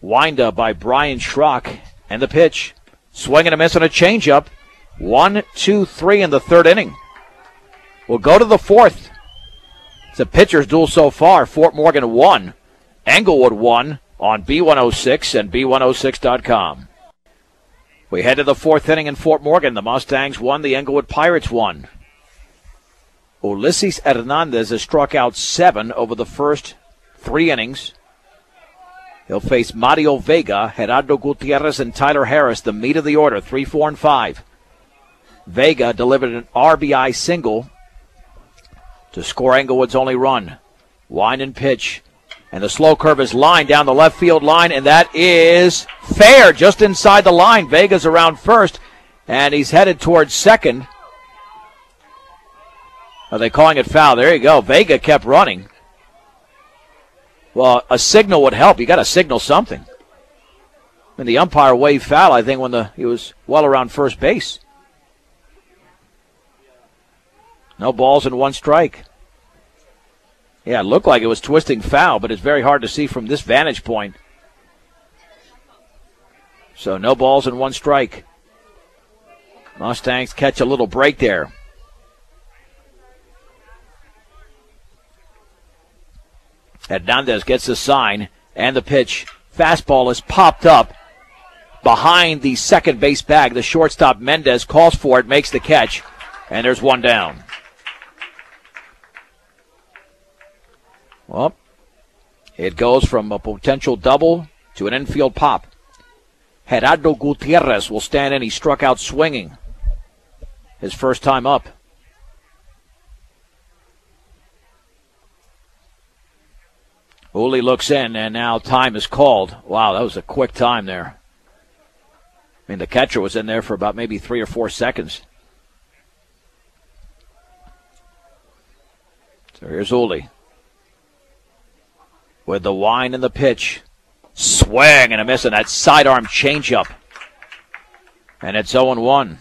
windup by Brian Schrock and the pitch. Swing and a miss on a changeup. 1, 2, 3 in the 3rd inning. We'll go to the 4th. It's a pitcher's duel so far. Fort Morgan 1. Englewood 1 on B106 and B106.com. We head to the 4th inning in Fort Morgan. The Mustangs won. The Englewood Pirates won. Ulises Hernandez has struck out 7 over the first 3 innings. He'll face Mario Vega, Gerardo Gutierrez, and Tyler Harris, the meat of the order, 3, 4, and 5. Vega delivered an RBI single to score Englewood's only run. Wind and pitch. And the slow curve is lined down the left field line, and that is fair, just inside the line. Vega's around first, and he's headed towards second. Are they calling it foul? There you go. Vega kept running. Well, a signal would help. You got to signal something. And the umpire waved foul, I think, when he was well around first base. No balls and one strike. Yeah, it looked like it was twisting foul, but it's very hard to see from this vantage point. So no balls and one strike. Mustangs catch a little break there. Hernandez gets the sign, and the pitch. Fastball is popped up behind the second base bag. The shortstop, Mendez, calls for it, makes the catch, and there's one down. Well, it goes from a potential double to an infield pop. Gerardo Gutierrez will stand in. He struck out swinging his first time up. Uli looks in, and now time is called. Wow, that was a quick time there. I mean, the catcher was in there for about maybe 3 or 4 seconds. So here's Uli with the wind and the pitch. Swing and a miss on that sidearm changeup. And it's 0-1.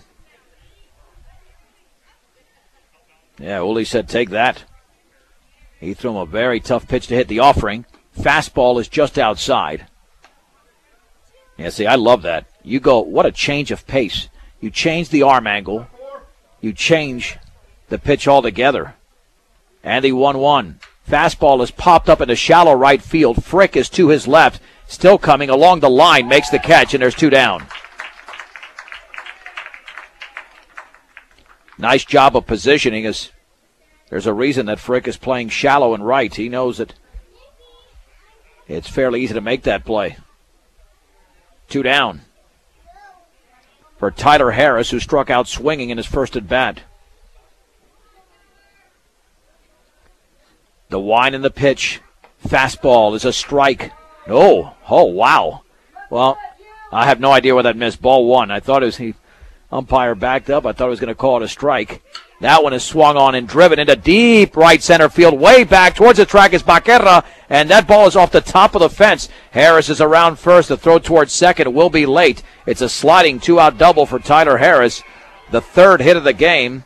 Yeah, Uli said, take that. He threw him a very tough pitch to hit. The offering. Fastball is just outside. Yeah, see, I love that. You go, what a change of pace. You change the arm angle. You change the pitch altogether. And the 1-1. Fastball is popped up into shallow right field. Frick is to his left. Still coming along the line. Makes the catch, and there's 2 down. Nice job of positioning. There's a reason that Frick is playing shallow and right. He knows that it's fairly easy to make that play. 2 down for Tyler Harris, who struck out swinging in his first at bat. The wind and the pitch. Fastball is a strike. Oh, wow. Well, I have no idea where that missed. Ball 1. I thought he umpire backed up. I thought he was going to call it a strike. That one is swung on and driven into deep right center field. Way back towards the track is Baquerra, and that ball is off the top of the fence. Harris is around first. The throw towards second will be late. It's a sliding 2-out double for Tyler Harris, the 3rd hit of the game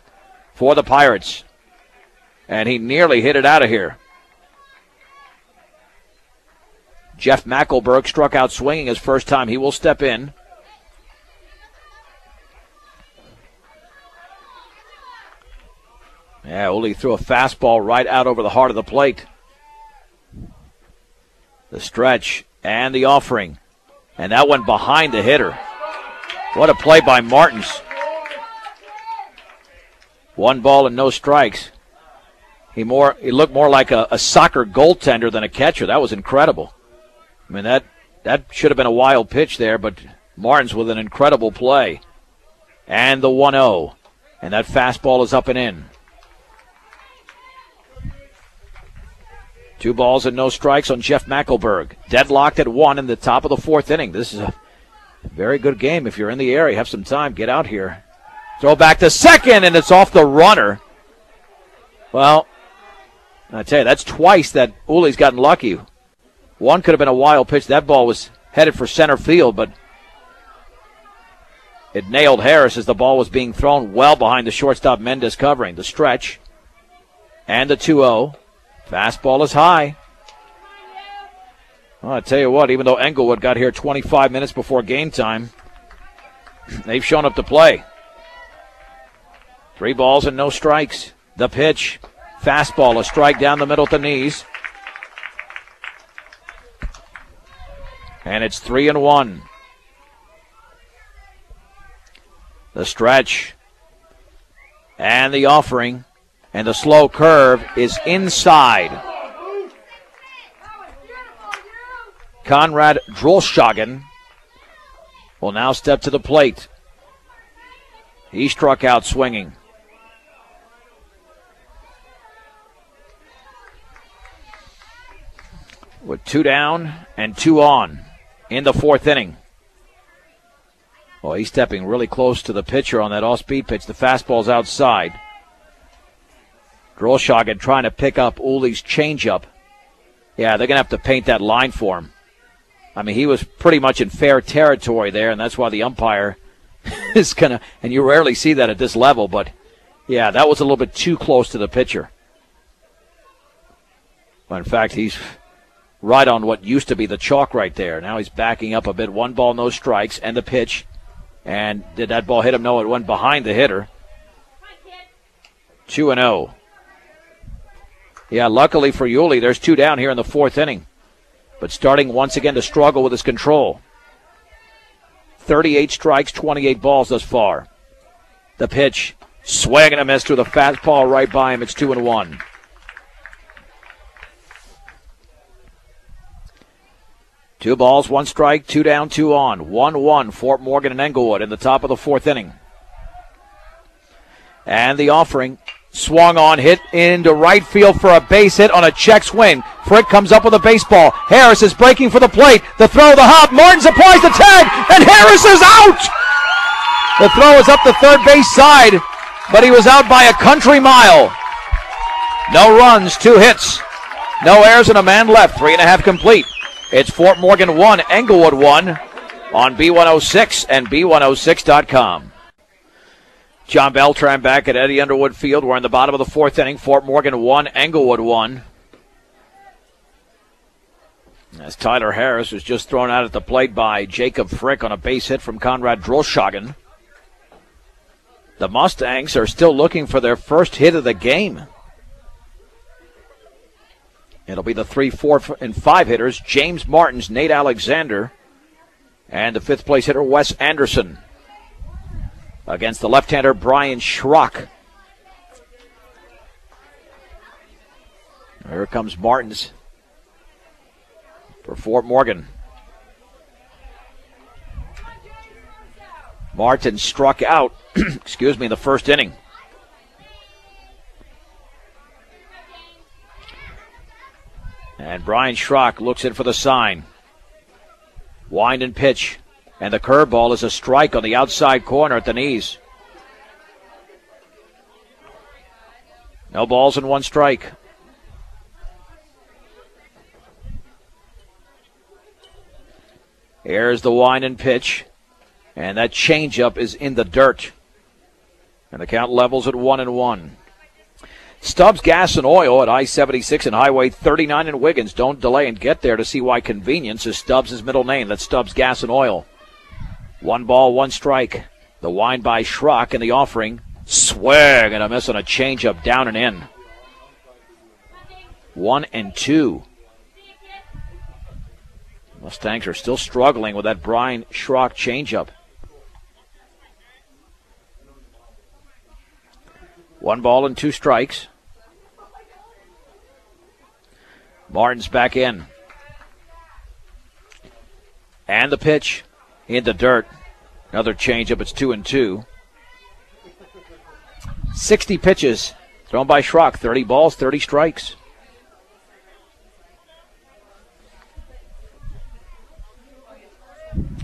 for the Pirates. And he nearly hit it out of here. Jeff Mackelberg struck out swinging his first time. He will step in. Yeah, Uli threw a fastball right out over the heart of the plate. The stretch and the offering. And that went behind the hitter. What a play by Martins. 1 ball and no strikes. He looked more like a soccer goaltender than a catcher. That was incredible. I mean, that should have been a wild pitch there, but Martins with an incredible play. And the 1-0. And that fastball is up and in. 2 balls and no strikes on Jeff Mackelberg. Deadlocked at 1 in the top of the 4th inning. This is a very good game. If you're in the area, have some time, get out here. Throw back to second, and it's off the runner. Well, I tell you, that's twice that Uli's gotten lucky. One could have been a wild pitch. That ball was headed for center field, but it nailed Harris as the ball was being thrown well behind the shortstop, Mendez covering. The stretch and the 2-0. Fastball is high. Well, I tell you what, even though Englewood got here 25 minutes before game time, they've shown up to play. 3 balls and no strikes. The pitch. Fastball, a strike down the middle at the knees. And it's 3-1. The stretch. And the offering. And the slow curve is inside. Conrad Drolshagen will now step to the plate. He struck out swinging. With 2 down and 2 on in the 4th inning. Well, he's stepping really close to the pitcher on that off-speed pitch. The fastball's outside. Drolshagen trying to pick up Uli's changeup. Yeah, they're going to have to paint that line for him. I mean, he was pretty much in fair territory there, and that's why the umpire is going to, and you rarely see that at this level, but yeah, that was a little bit too close to the pitcher. But in fact, he's right on what used to be the chalk right there. Now he's backing up a bit. 1 ball, no strikes, and the pitch. And did that ball hit him? No, it went behind the hitter. 2-0. Yeah, luckily for Uli, there's 2 down here in the 4th inning. But starting once again to struggle with his control. 38 strikes, 28 balls thus far. The pitch, swing and a miss through the fastball right by him. It's 2-1. Two balls, 1 strike, 2 down, 2 on. 1-1, Fort Morgan and Englewood in the top of the 4th inning. And the offering, swung on, hit into right field for a base hit on a check swing. Frick comes up with a baseball. Harris is breaking for the plate. The throw, the hop. Martins applies the tag, and Harris is out! The throw is up the third base side, but he was out by a country mile. No runs, 2 hits. No errors and a man left. 3.5 complete. It's Fort Morgan 1, Englewood 1 on B106 and B106.com. John Beltran back at Eddie Underwood Field. We're in the bottom of the 4th inning. Fort Morgan 1, Englewood 1. As Tyler Harris was just thrown out at the plate by Jacob Frick on a base hit from Conrad Drolshagen. The Mustangs are still looking for their first hit of the game. It'll be the 3, 4, and 5 hitters, James Martins, Nate Alexander, and the 5th place hitter, Wes Anderson, against the left-hander, Brian Schrock. Here comes Martins for Fort Morgan. Martins struck out, excuse me, in the 1st inning. And Brian Schrock looks in for the sign. Wind and pitch. And the curveball is a strike on the outside corner at the knees. No balls and 1 strike. Here's the wind and pitch. And that changeup is in the dirt. And the count levels at 1-1. Stubbs Gas and Oil at I-76 and Highway 39 in Wiggins. Don't delay and get there to see why convenience is Stubbs' middle name. That's Stubbs Gas and Oil. 1 ball, 1 strike. The wind by Schrock and the offering. Swing and a miss on a changeup down and in. 1-2. Mustangs are still struggling with that Brian Schrock changeup. 1 ball and 2 strikes. Martins back in. And the pitch in the dirt. Another changeup. It's 2-2. 60 pitches thrown by Schrock. 30 balls, 30 strikes.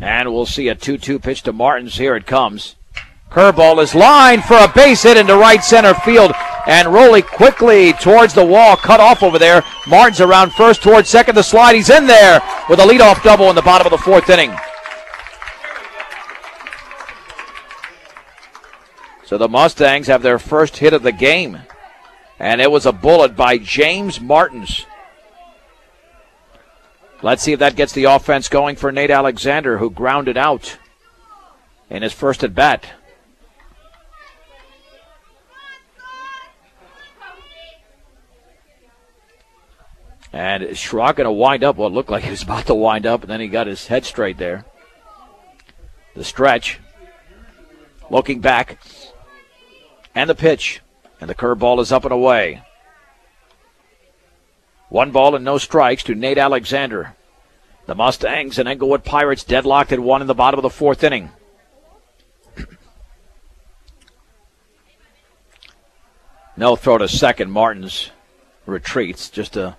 And we'll see a 2-2 pitch to Martins. Here it comes. Curveball is lined for a base hit into right center field. And rolling quickly towards the wall, cut off over there. Martins around first towards second. The slide, he's in there with a leadoff double in the bottom of the 4th inning. So the Mustangs have their first hit of the game. And it was a bullet by James Martins. Let's see if that gets the offense going for Nate Alexander, who grounded out in his first at bat. And Schrock going to wind up. Well, it looked like he was about to wind up, and then he got his head straight there. The stretch. Looking back. And the pitch. And the curveball is up and away. 1 ball and no strikes to Nate Alexander. The Mustangs and Englewood Pirates deadlocked at 1 in the bottom of the 4th inning. No throw to second. Martins retreats. Just a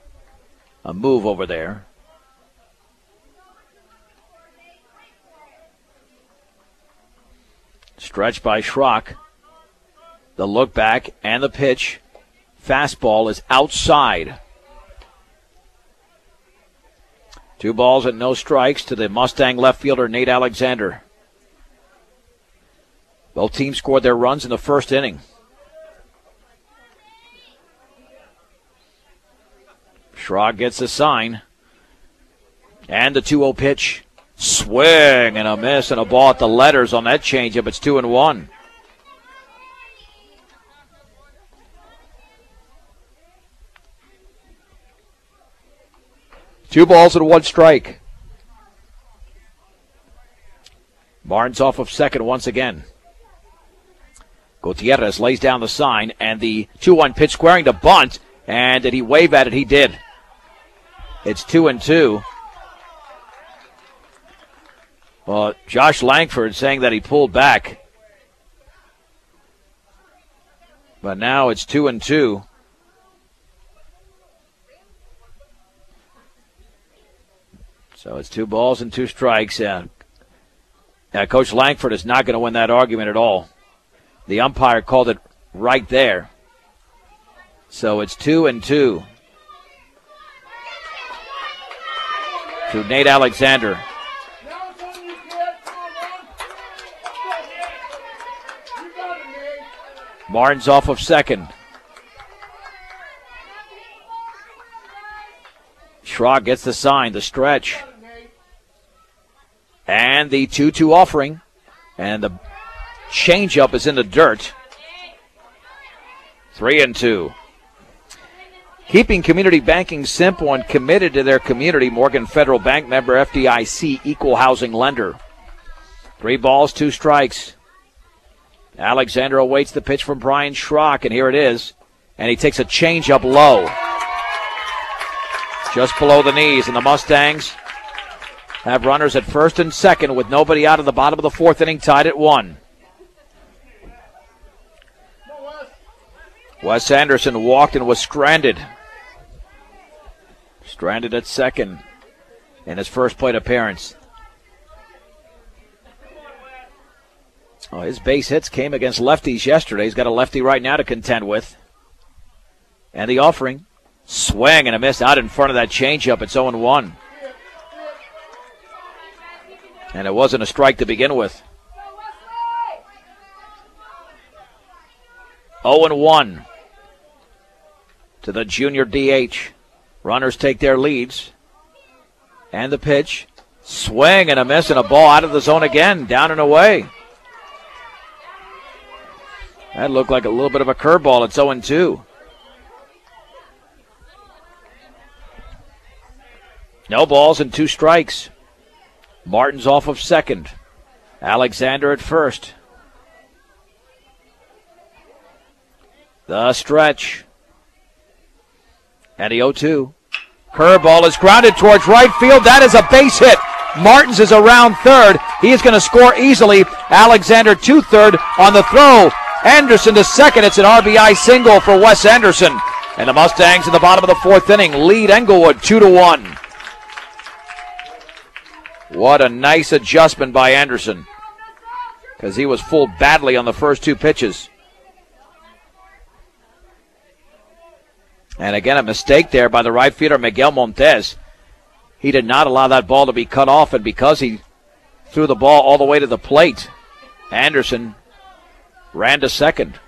move over there. Stretch by Schrock. The look back and the pitch. Fastball is outside. 2 balls and no strikes to the Mustang left fielder, Nate Alexander. Both teams scored their runs in the first inning. Schrock gets the sign. And the 2-0 pitch. Swing and a miss and a ball at the letters on that changeup. It's 2-1. Two balls and 1 strike. Barnes off of second once again. Gutierrez lays down the sign, and the 2-1 pitch squaring to bunt. And did he wave at it? He did. It's 2-2. Well, Josh Langford saying that he pulled back. But now it's 2-2. So it's 2 balls and 2 strikes. Coach Langford is not going to win that argument at all. The umpire called it right there. So it's 2-2. To Nate Alexander. Martin's off of second. Schrock gets the sign, the stretch. And the 2-2 offering. And the changeup is in the dirt. 3-2. Keeping community banking simple and committed to their community. Morgan Federal Bank, member FDIC, equal housing lender. 3 balls, 2 strikes. Alexander awaits the pitch from Brian Schrock, and here it is. And he takes a changeup low. Just below the knees, and the Mustangs have runners at first and second with nobody out of the bottom of the 4th inning, tied at 1. Wes Anderson walked and was stranded. Stranded at second in his first plate appearance. Oh, his base hits came against lefties yesterday. He's got a lefty right now to contend with. And the offering. Swing and a miss out in front of that changeup. It's 0-1. And it wasn't a strike to begin with. 0-1 to the junior DH. Runners take their leads. And the pitch. Swing and a miss and a ball out of the zone again. Down and away. That looked like a little bit of a curveball. It's 0-2. No balls and 2 strikes. Martin's off of second. Alexander at first. The stretch. And the 0-2. Curveball is grounded towards right field. That is a base hit. Martins is around third. He is going to score easily. Alexander to third on the throw. Anderson to second. It's an RBI single for Wes Anderson. And the Mustangs in the bottom of the 4th inning lead Englewood 2-1. What a nice adjustment by Anderson, because he was fooled badly on the first 2 pitches. And again, a mistake there by the right fielder, Miguel Montes. He did not allow that ball to be cut off, and because he threw the ball all the way to the plate, Anderson ran to second.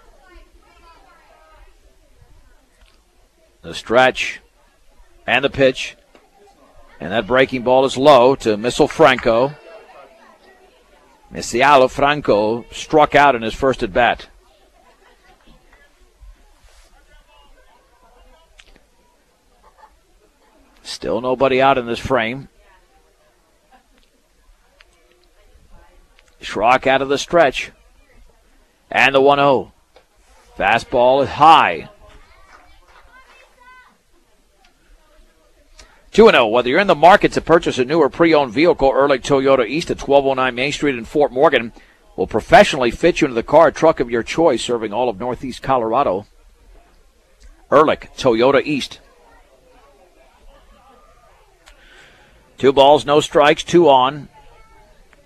The stretch and the pitch. And that breaking ball is low to Missile Franco. Misialo Franco struck out in his first at bat. Still nobody out in this frame. Schrock out of the stretch. And the 1-0. Fastball is high. 2-0. Whether you're in the market to purchase a new or pre-owned vehicle, Ehrlich Toyota East at 1209 Main Street in Fort Morgan will professionally fit you into the car or truck of your choice, serving all of Northeast Colorado. Ehrlich Toyota East. 2 balls, no strikes, 2 on.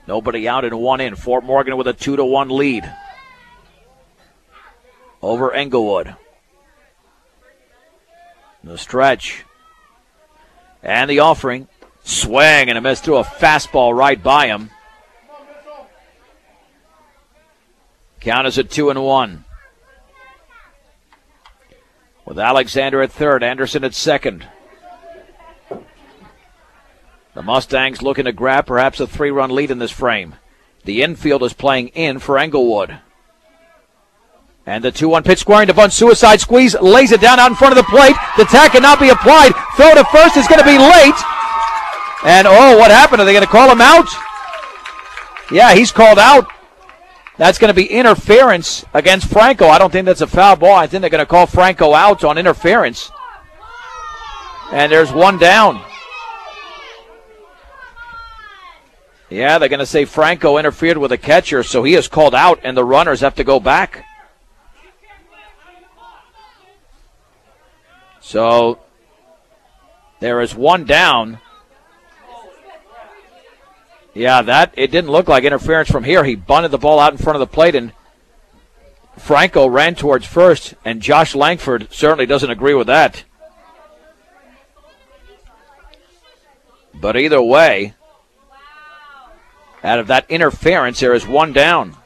Nobody out and one in. Fort Morgan with a 2-1 lead over Englewood. The stretch. And the offering. Swing and a miss, threw a fastball right by him. Count is at 2-1. With Alexander at third, Anderson at second. The Mustangs looking to grab perhaps a 3-run lead in this frame. The infield is playing in for Englewood. And the 2-1 pitch squaring to bunt, suicide squeeze, lays it down out in front of the plate. The tag cannot be applied. Throw to first is going to be late. And what happened? Are they going to call him out? Yeah, he's called out. That's going to be interference against Franco. I don't think that's a foul ball. I think they're going to call Franco out on interference. And there's one down. Yeah, they're going to say Franco interfered with the catcher, so he is called out, and the runners have to go back. So there is one down. Yeah, it didn't look like interference from here. He bunted the ball out in front of the plate, and Franco ran towards first, and Josh Langford certainly doesn't agree with that. But either way, out of that interference, there is one down.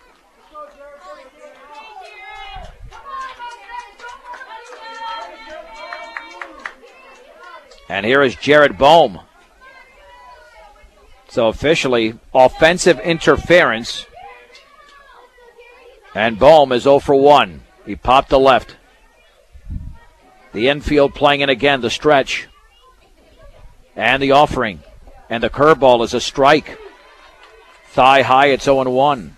And here is Jared Bohm. So officially, offensive interference. And Bohm is 0 for 1. He popped the left. The infield playing in again, the stretch. And the offering. And the curveball is a strike. Thigh high, it's 0-1.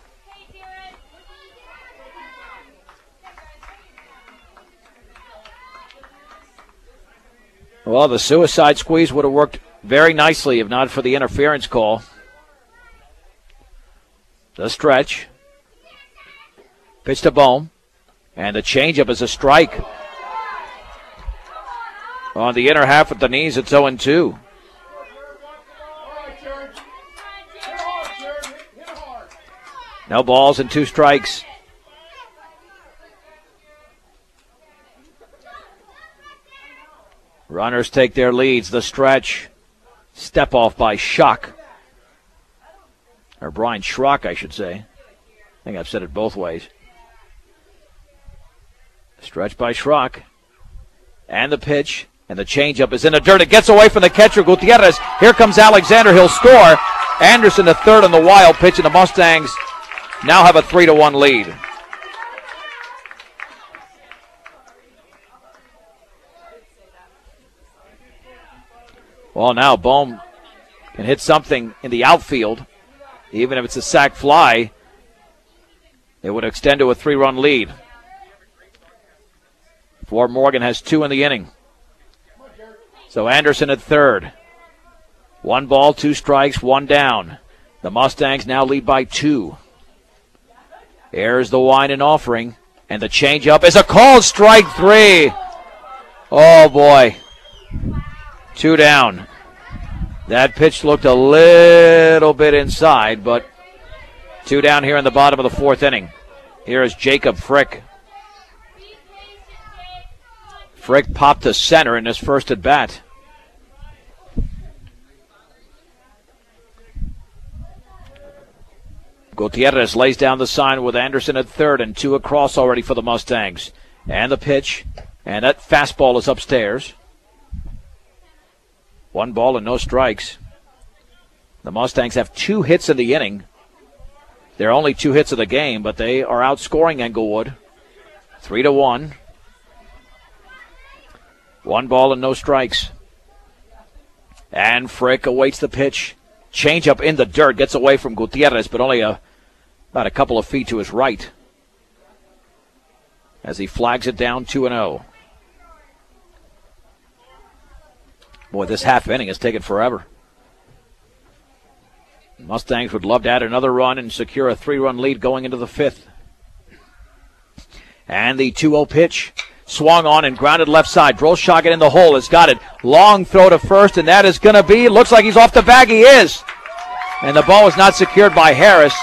Well, the suicide squeeze would have worked very nicely if not for the interference call. The stretch. Pitch to Bohm. And the changeup is a strike. On the inner half with the knees, it's 0-2. No balls and 2 strikes. Runners take their leads. The stretch. Step off by Schock. Or Brian Schrock, I should say. I think I've said it both ways. Stretch by Schrock. And the pitch. And the changeup is in the dirt. It gets away from the catcher, Gutierrez. Here comes Alexander. He'll score. Anderson the third on the wild pitch, and the Mustangs now have a 3-1 lead. Well, now Bohm can hit something in the outfield. Even if it's a sac fly, it would extend to a 3-run lead. Fort Morgan has 2 in the inning. So Anderson at third. 1 ball, 2 strikes, 1 down. The Mustangs now lead by 2. Here's the wind and offering. And the changeup is a called strike 3. Oh, boy. 2 down. That pitch looked a little bit inside, but 2 down here in the bottom of the 4th inning. Here is Jacob Frick. Frick popped to center in his first at bat. Gutierrez lays down the sign with Anderson at third and 2 across already for the Mustangs. And the pitch, and that fastball is upstairs. 1 ball and no strikes. The Mustangs have 2 hits in the inning. They're only 2 hits of the game, but they are outscoring Englewood. 3-1. 1 ball and no strikes. And Frick awaits the pitch. Changeup in the dirt, gets away from Gutierrez, but only about a couple of feet to his right. As he flags it down 2-0. Boy, this half inning has taken forever. Mustangs would love to add another run and secure a 3-run lead going into the 5th. And the 2-0 pitch. Swung on and grounded left side. Drolshagen in the hole has got it. Long throw to first, and that is going to be, looks like he's off the bag. He is. And the ball is not secured by Harris.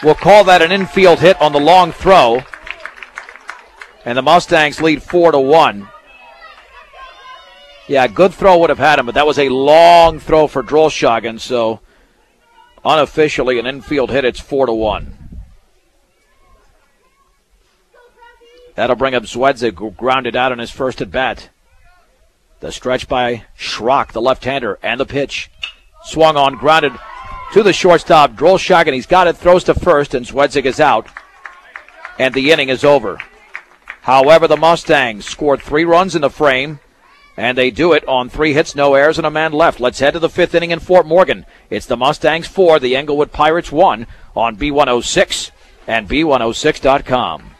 We'll call that an infield hit on the long throw. And the Mustangs lead 4-1. Yeah, good throw would have had him, but that was a long throw for Drollshagen, so unofficially an infield hit. It's 4-1. That'll bring up Zwedzig, who grounded out on his first at bat. The stretch by Schrock, the left-hander, and the pitch. Swung on, grounded to the shortstop. Drollshagen, he's got it, throws to first, and Zwedzig is out. And the inning is over. However, the Mustangs scored 3 runs in the frame, and they do it on 3 hits, no errors, and a man left. Let's head to the 5th inning in Fort Morgan. It's the Mustangs 4, the Englewood Pirates 1 on B106 and B106.com.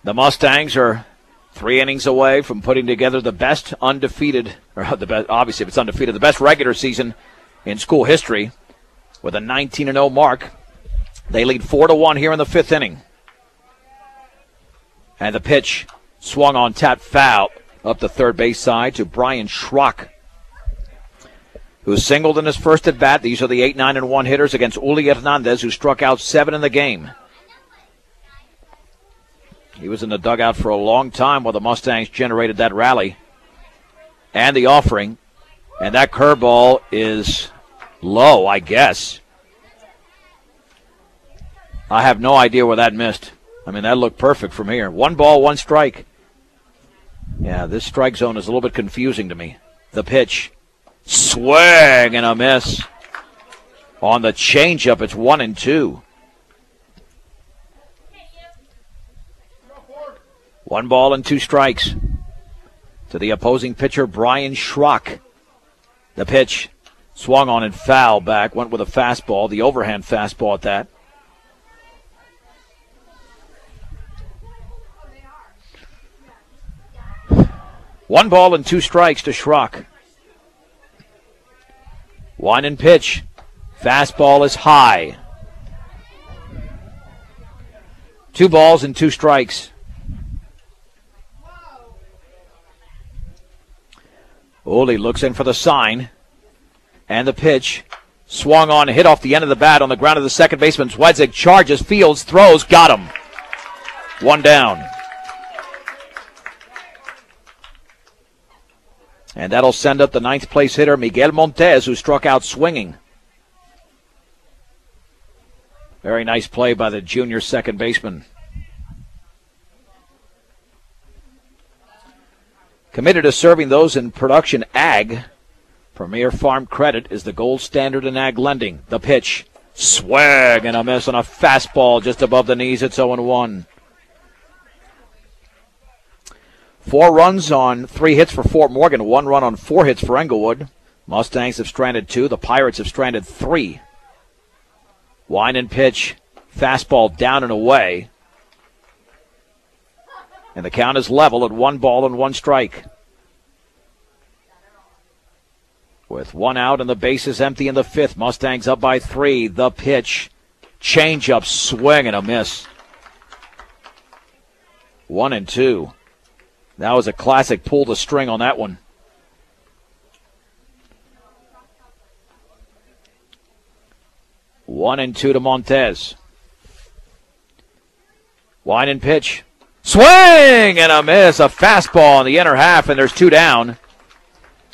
The Mustangs are 3 innings away from putting together the best undefeated, or the best, obviously if it's undefeated, the best regular season in school history with a 19-0 mark. They lead 4-1 here in the 5th inning. And the pitch swung on, tap foul up the third base side to Brian Schrock, who singled in his first at bat. These are the 8-9-1 hitters against Uli Hernandez, who struck out 7 in the game. He was in the dugout for a long time while the Mustangs generated that rally and the offering. And that curveball is low, I guess. I have no idea where that missed. I mean, that looked perfect from here. 1 ball, 1 strike. Yeah, this strike zone is a little bit confusing to me. The pitch. Swing and a miss. On the changeup, it's 1-2. 1 ball and 2 strikes to the opposing pitcher, Brian Schrock. The pitch swung on and foul back. Went with a fastball, the overhand fastball at that. One ball and 2 strikes to Schrock. 1 and pitch. Fastball is high. 2 balls and 2 strikes. Uli looks in for the sign. And the pitch. Swung on, hit off the end of the bat on the ground of the second baseman. Zwedzig charges, fields, throws, got him. 1 down. And that'll send up the 9th place hitter, Miguel Montes, who struck out swinging. Very nice play by the junior second baseman. Committed to serving those in production ag. Premier Farm Credit is the gold standard in ag lending. The pitch. Swag and a miss on a fastball just above the knees. It's 0-1. 4 runs on 3 hits for Fort Morgan. 1 run on 4 hits for Englewood. Mustangs have stranded 2. The Pirates have stranded 3. Wind and pitch. Fastball down and away. And the count is level at 1 ball and 1 strike. With 1 out and the bases empty in the 5th. Mustangs up by 3. The pitch. Change-up, swing and a miss. 1-2. That was a classic pull the string on that one. One and 2 to Montes. Wind and pitch. Swing and a miss. A fastball in the inner half, and there's 2 down.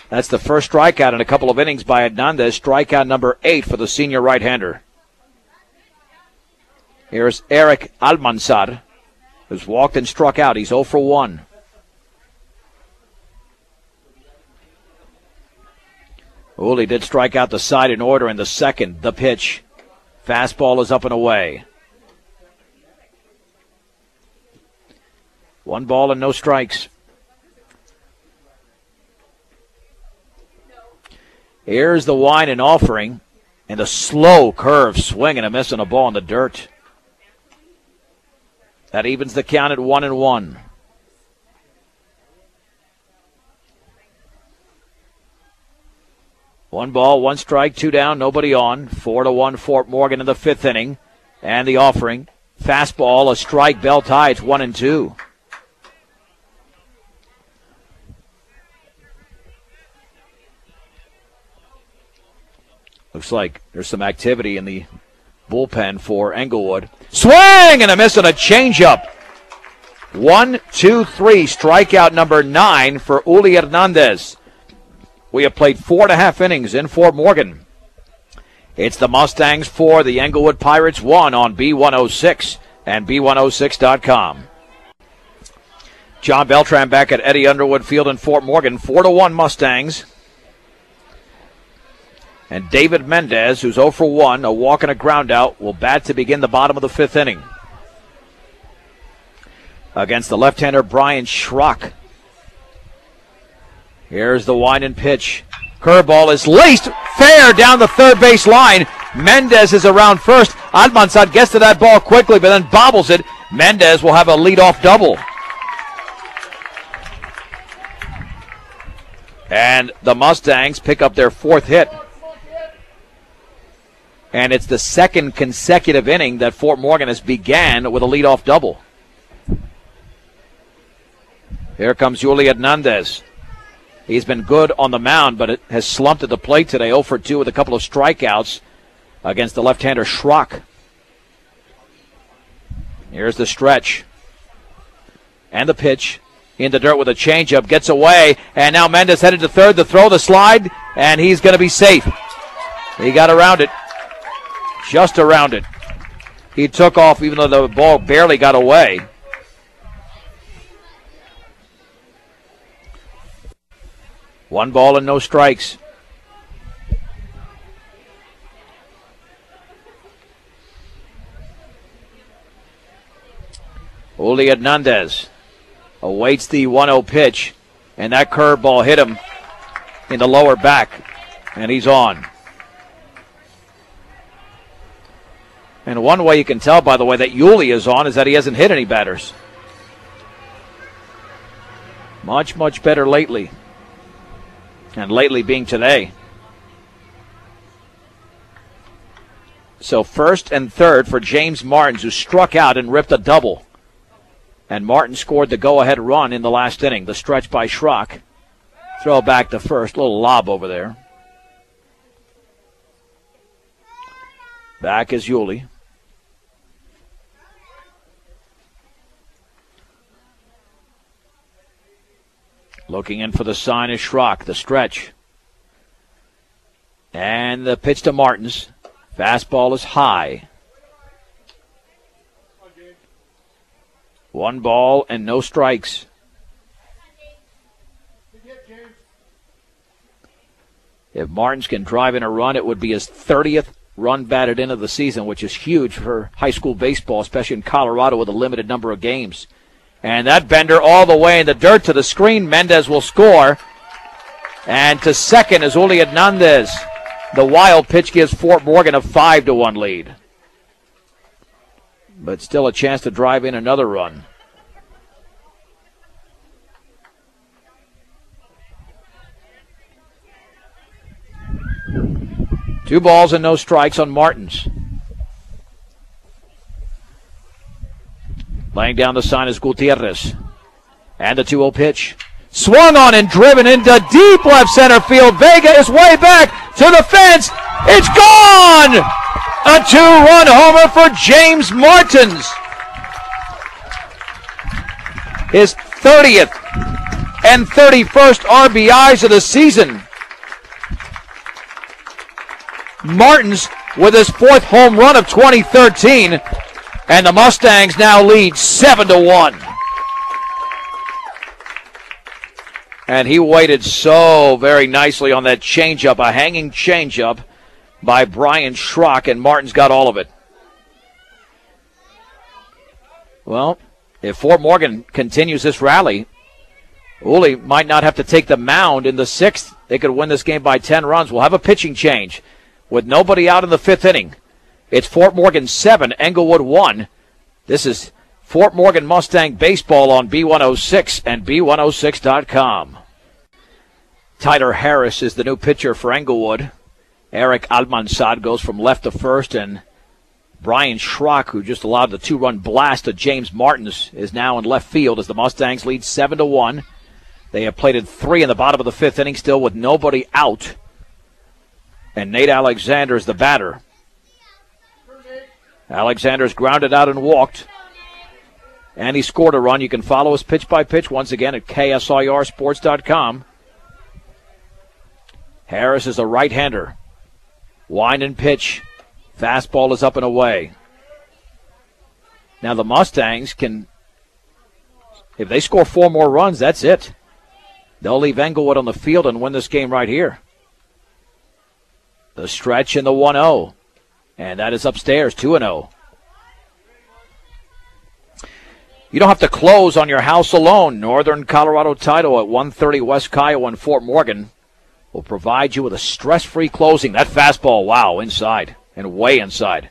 That's the first strikeout in a couple of innings by Hernandez. Strikeout number 8 for the senior right-hander. Here's Eric Almanzar, who's walked and struck out. He's 0 for 1. Uli did strike out the side in order in the second. The pitch. Fastball is up and away. 1 ball and no strikes. Here's the wind and offering. And a slow curve swing and a miss on a ball in the dirt. That evens the count at 1-1. One ball, 1 strike, 2 down, nobody on. 4-1 Fort Morgan in the 5th inning. And the offering. Fastball, a strike, belt high. It's 1-2. Looks like there's some activity in the bullpen for Englewood. Swing and a miss on a changeup. 1, 2, 3, strikeout number 9 for Uli Hernandez. We have played 4.5 innings in Fort Morgan. It's the Mustangs 4, the Englewood Pirates 1 on B106 and B106.com. John Beltran back at Eddie Underwood Field in Fort Morgan, 4-1 Mustangs. And David Mendez, who's 0 for 1, a walk and a ground out, will bat to begin the bottom of the 5th inning. Against the left-hander Brian Schrock. Here's the wind and pitch. Curveball is laced fair down the third base line. Mendez is around first. Almanzad gets to that ball quickly, but then bobbles it. Mendez will have a leadoff double. And the Mustangs pick up their 4th hit. And it's the 2nd consecutive inning that Fort Morgan has began with a leadoff double. Here comes Yuli Hernandez. He's been good on the mound, but it has slumped at the plate today. 0 for 2 with a couple of strikeouts against the left-hander Schrock. Here's the stretch. And the pitch. In the dirt with a changeup. Gets away. And now Mendez headed to third. The throw, the slide. And he's going to be safe. He got around it. Just around it. He took off even though the ball barely got away. One ball and no strikes. Uli Hernandez awaits the 1-0 pitch, and that curveball hit him in the lower back, and he's on. And one way you can tell, by the way, that Yuli is on is that he hasn't hit any batters. Much, much better lately. And lately being today. So first and third for James Martins, who struck out and ripped a double. And Martin scored the go-ahead run in the last inning. The stretch by Schrock. Throw back to first. Little lob over there. Back is Yuli. Looking in for the sign is Schrock. The stretch. And the pitch to Martins. Fastball is high. 1 ball and no strikes. If Martins can drive in a run, it would be his 30th run batted in of the season, which is huge for high school baseball, especially in Colorado with a limited number of games. And that bender all the way in the dirt to the screen. Mendez will score. And to second is Uli Hernandez. The wild pitch gives Fort Morgan a 5-1 lead. But still a chance to drive in another run. Two balls and no strikes on Martins. Laying down the sign is Gutierrez. And the 2-0 pitch. Swung on and driven into deep left center field. Vega is way back to the fence. It's gone! A 2-run homer for James Martins. His 30th and 31st RBIs of the season. Martins with his 4th home run of 2013. And the Mustangs now lead 7-1. And he waited so very nicely on that changeup, a hanging changeup by Brian Schrock, and Martins got all of it. Well, if Fort Morgan continues this rally, Uli might not have to take the mound in the 6th. They could win this game by 10 runs. We'll have a pitching change with nobody out in the 5th inning. It's Fort Morgan 7, Englewood 1. This is Fort Morgan Mustang Baseball on B106 and B106.com. Tyler Harris is the new pitcher for Englewood. Eric Almanzad goes from left to first, and Brian Schrock, who just allowed the 2-run blast to James Martins, is now in left field as the Mustangs lead 7-1. They have plated 3 in the bottom of the 5th inning, still with nobody out. and Nate Alexander is the batter. Alexander's grounded out and walked, and he scored a run. You can follow us pitch by pitch once again at KSIRsports.com. Harris is a right-hander. Wind and pitch. Fastball is up and away. Now the Mustangs can, if they score 4 more runs, that's it. They'll leave Englewood on the field and win this game right here. The stretch in the 1-0. And that is upstairs, 2-0. You don't have to close on your house alone. Northern Colorado Title at 130 West Kiowa in Fort Morgan will provide you with a stress-free closing. That fastball, wow, inside and way inside.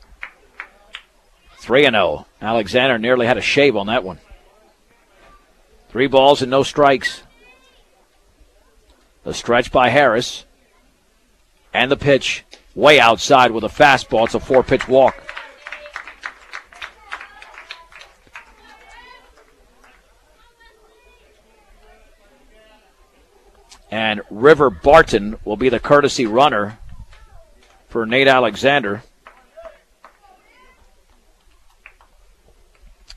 3-0. Alexander nearly had a shave on that one. 3 balls and no strikes. The stretch by Harris. And the pitch way outside with a fastball. It's a 4-pitch walk. And River Barton will be the courtesy runner for Nate Alexander.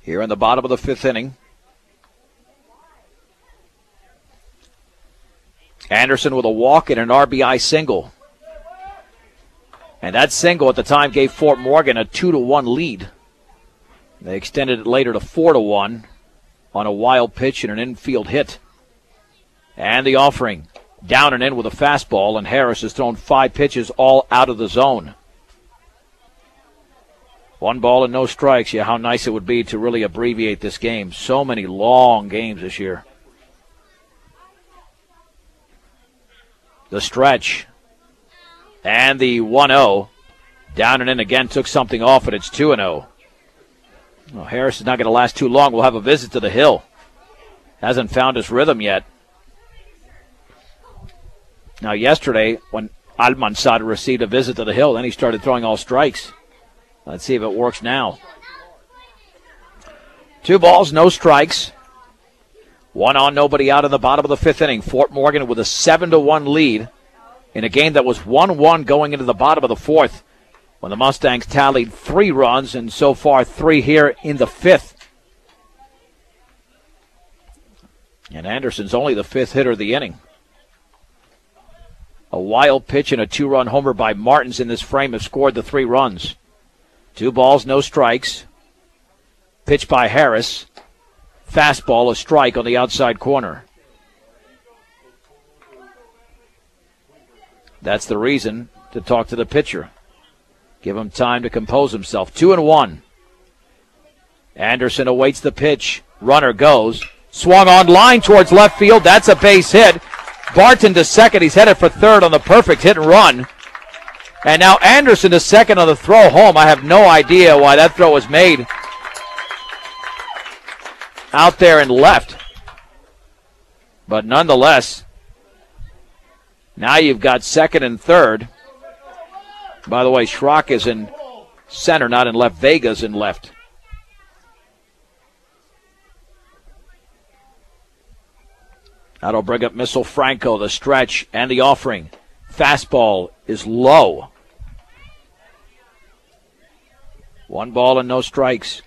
Here in the bottom of the 5th inning. Anderson with a walk and an RBI single. And that single at the time gave Fort Morgan a 2-1 lead. They extended it later to 4-1 on a wild pitch and an infield hit. And the offering, down and in with a fastball, and Harris has thrown 5 pitches all out of the zone. 1 ball and no strikes. Yeah, how nice it would be to really abbreviate this game. So many long games this year. The stretch. And the 1-0. Down and in again, took something off it. It's 2-0. Well, Harris is not going to last too long. We'll have a visit to the hill. Hasn't found his rhythm yet. Now, yesterday, when Almanzad received a visit to the hill, then he started throwing all strikes. Let's see if it works now. 2 balls, no strikes. 1 on, nobody out in the bottom of the 5th inning. Fort Morgan with a 7-1 lead in a game that was 1-1 going into the bottom of the 4th when the Mustangs tallied 3 runs, and so far 3 here in the 5th. And Anderson's only the 5th hitter of the inning. A wild pitch and a 2-run homer by Martins in this frame have scored the 3 runs. 2 balls, no strikes. Pitch by Harris. Fastball, a strike on the outside corner. That's the reason to talk to the pitcher. Give him time to compose himself. 2-1. Anderson awaits the pitch. Runner goes. Swung on line towards left field. That's a base hit. Barton to second. He's headed for third on the perfect hit and run. And now Anderson to second on the throw home. I have no idea why that throw was made out there and left. But nonetheless, now you've got second and third. By the way, Schrock is in center, not in left. Vega's in left. That'll bring up Missile Franco, the stretch and the offering. Fastball is low. 1 ball and no strikes.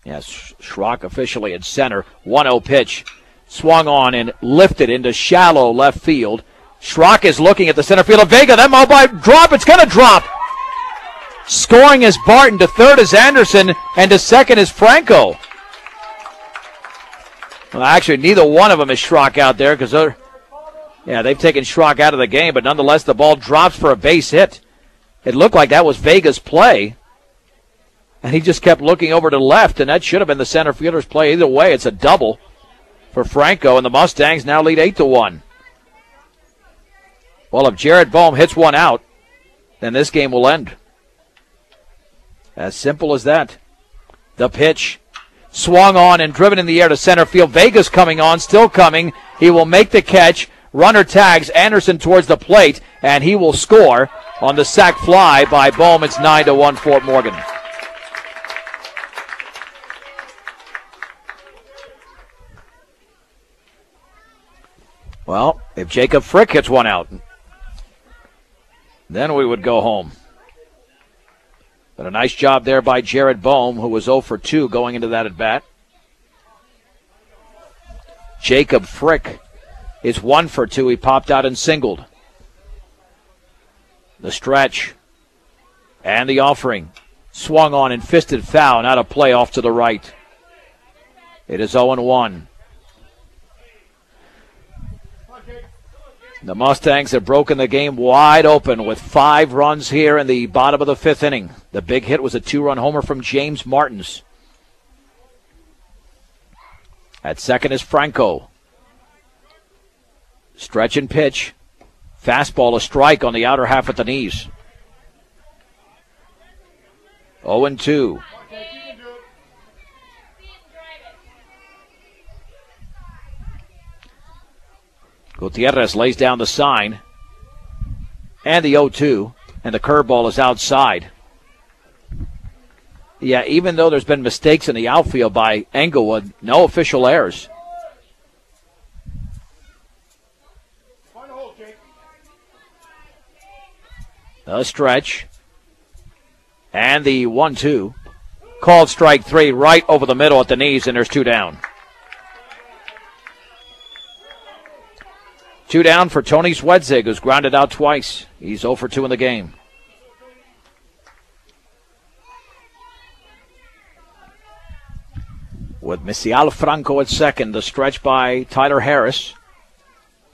Yes, Schrock officially at center. 1-0 pitch. Swung on and lifted into shallow left field. Schrock is looking at the center field of Vega. That ball by drop. It's going to drop. Scoring is Barton. To third is Anderson. And to second is Franco. Well, actually, neither one of them is Schrock out there because they've taken Schrock out of the game. But nonetheless, the ball drops for a base hit. It looked like that was Vega's play. And he just kept looking over to the left, and that should have been the center fielder's play. Either way, it's a double for Franco, and the Mustangs now lead 8-1. Well, if Jared Boehm hits one out, then this game will end. As simple as that. The pitch. Swung on and driven in the air to center field. Vega's coming on, still coming. He will make the catch. Runner tags Anderson towards the plate, and he will score on the sac fly by Boehm. It's 9-1 Fort Morgan. Well, if Jacob Frick hits one out, then we would go home. But a nice job there by Jared Boehm, who was 0 for 2 going into that at-bat. Jacob Frick is 1 for 2. He popped out and singled. The stretch and the offering. Swung on and fisted foul, not a play off to the right. It is 0-1. The Mustangs have broken the game wide open with 5 runs here in the bottom of the 5th inning. The big hit was a 2-run homer from James Martins. At second is Franco. Stretch and pitch. Fastball, a strike on the outer half at the knees. 0-2. Gutierrez lays down the sign. And the 0-2. And the curveball is outside. Yeah, even though there's been mistakes in the outfield by Englewood, no official errors. The stretch. And the 1-2. Called strike 3 right over the middle at the knees, and there's 2 down. 2 down for Tony Swedzig, who's grounded out twice. He's 0 for 2 in the game. With Misial Franco at second, the stretch by Tyler Harris.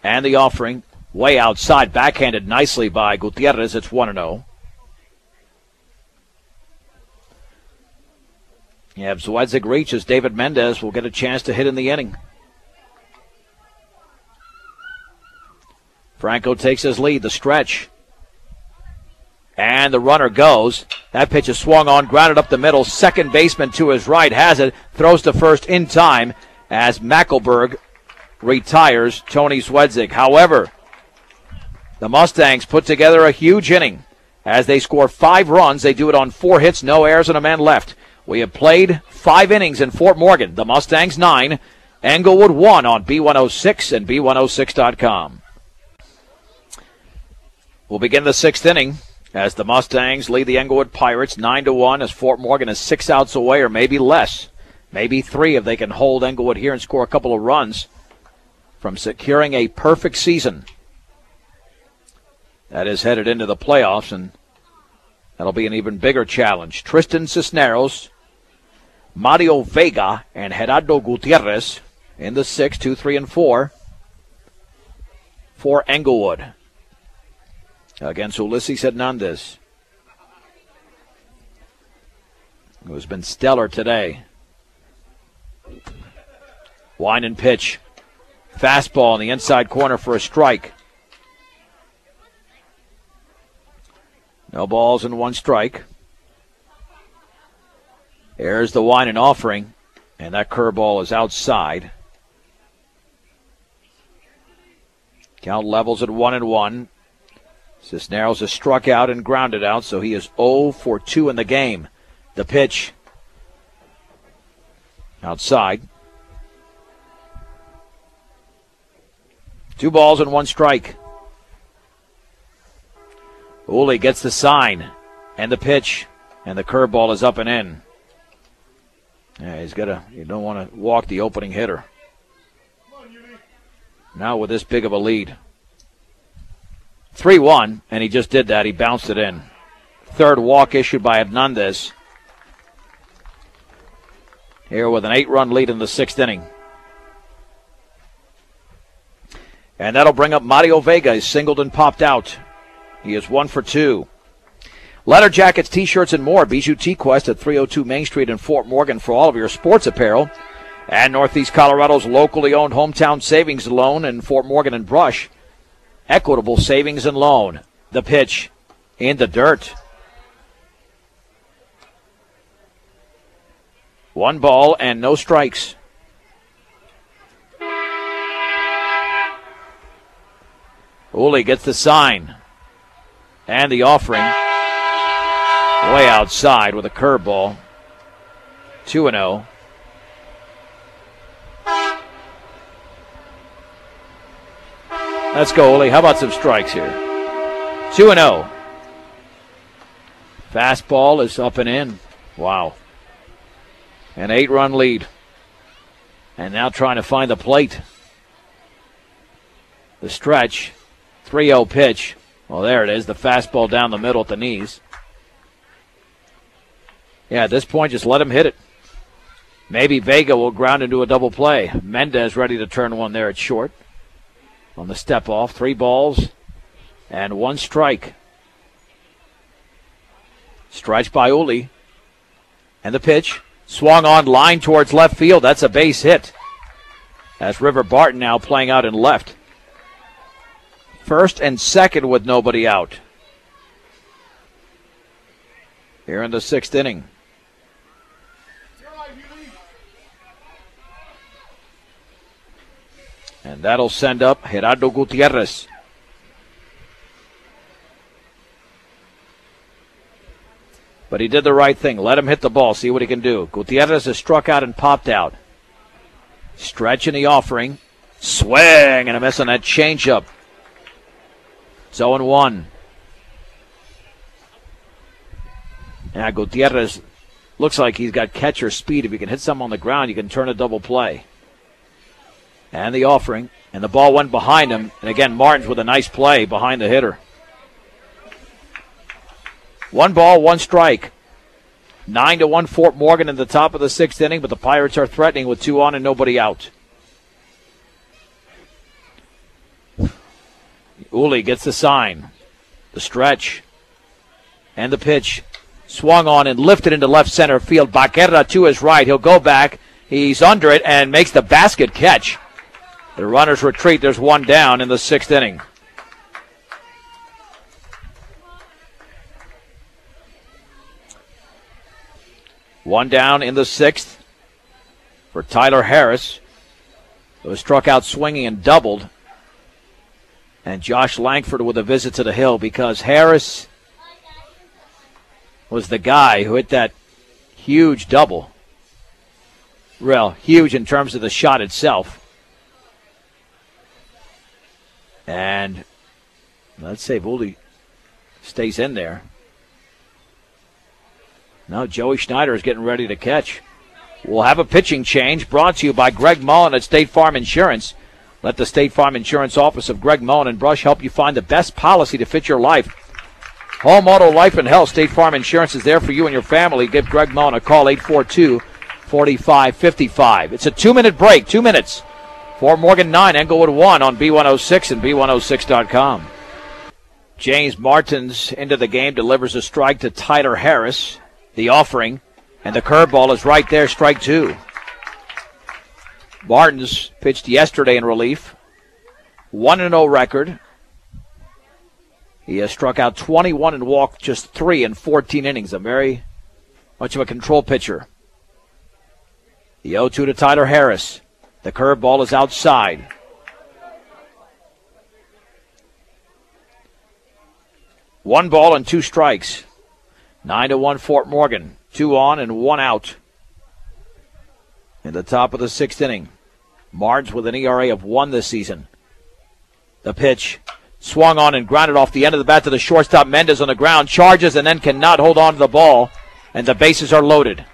And the offering way outside, backhanded nicely by Gutierrez. It's 1-0. Yeah, if Zwedzig reaches, David Mendez will get a chance to hit in the inning. Franco takes his lead, the stretch. And the runner goes. That pitch is swung on, grounded up the middle. Second baseman to his right has it. Throws to first in time as Mackelberg retires Tony Swedzig. However, the Mustangs put together a huge inning as they score 5 runs. They do it on 4 hits, no errors, and a man left. We have played 5 innings in Fort Morgan. The Mustangs 9, Englewood 1 on B106 and B106.com. We'll begin the 6th inning as the Mustangs lead the Englewood Pirates 9-1 as Fort Morgan is 6 outs away, or maybe less. Maybe 3 if they can hold Englewood here and score a couple of runs from securing a perfect season. That is headed into the playoffs, and that'll be an even bigger challenge. Tristan Cisneros, Mario Vega, and Gerardo Gutierrez in the 6, 2, 3, and 4 for Englewood against Ulysses Hernandez, who has been stellar today. Wind and pitch. Fastball in the inside corner for a strike. No balls and 1 strike. There's the wind and offering, and that curveball is outside. Count levels at 1-1. Cisneros has struck out and grounded out, so he is 0 for 2 in the game. The pitch outside. 2 balls and 1 strike. Uli gets the sign and the pitch, and the curveball is up and in. Yeah, you don't want to walk the opening hitter. Now with this big of a lead. 3-1, and he just did that. He bounced it in. Third walk issued by Hernandez. Here with an 8-run lead in the 6th inning. And that'll bring up Mario Vega. He's singled and popped out. He is 1 for 2. Letter jackets, T-shirts, and more. Bijou T-Quest at 302 Main Street in Fort Morgan for all of your sports apparel. And Northeast Colorado's locally owned hometown savings loan in Fort Morgan and Brush. Equitable savings and loan. The pitch in the dirt. 1 ball and no strikes. Uli gets the sign and the offering. Way outside with a curveball. 2-0. Let's go, Ole. How about some strikes here? 2-0. Fastball is up and in. Wow. An 8-run lead. And now trying to find the plate. The stretch. 3-0 pitch. Well, there it is. The fastball down the middle at the knees. Yeah, at this point, just let him hit it. Maybe Vega will ground into a double play. Mendez ready to turn one there at short. On the step off. 3 balls and 1 strike. Stretch by Uli. And the pitch. Swung on, line towards left field. That's a base hit. That's River Barton now playing out in left. First and second with nobody out. Here in the 6th inning. And that'll send up Gerardo Gutierrez. But he did the right thing. Let him hit the ball, see what he can do. Gutierrez has struck out and popped out. Stretch in the offering. Swing and a miss on that changeup. It's 0-1. Now Gutierrez looks like he's got catcher speed. If he can hit some on the ground, you can turn a double play. And the offering. And the ball went behind him. And again, Martins with a nice play behind the hitter. 1 ball, 1 strike. 9-1 Fort Morgan in the top of the 6th inning, but the Pirates are threatening with 2 on and nobody out. Uli gets the sign. The stretch. And the pitch. Swung on and lifted into left center field. Baquerra to his right. He'll go back. He's under it and makes the basket catch. The runners retreat. There's 1 down in the 6th inning. One down in the 6th for Tyler Harris, who was struck out swinging and doubled. And Josh Langford with a visit to the hill because Harris was the guy who hit that huge double. Well, huge in terms of the shot itself. And let's say Uli stays in there. Now Joey Schneider is getting ready to catch. We'll have a pitching change brought to you by Greg Mullen at State Farm Insurance. Let the State Farm Insurance office of Greg Mullen and Brush help you find the best policy to fit your life. Home, auto, life, and health. State Farm Insurance is there for you and your family. Give Greg Mullen a call, 842-4555. It's a 2-minute break, 2 minutes. Fort Morgan 9, Englewood 1 on B106 and B106.com. James Martins into the game, delivers a strike to Tyler Harris. The offering, and the curveball is right there, strike 2. Martins pitched yesterday in relief. 1-0 record. He has struck out 21 and walked just 3 in 14 innings. A very much of a control pitcher. The 0-2 to Tyler Harris. The curveball is outside. One ball and 2 strikes. 9-1 Fort Morgan. 2 on and 1 out. In the top of the 6th inning. Martins with an ERA of 1 this season. The pitch. Swung on and grounded off the end of the bat to the shortstop. Mendez on the ground. Charges and then cannot hold on to the ball. And the bases are loaded.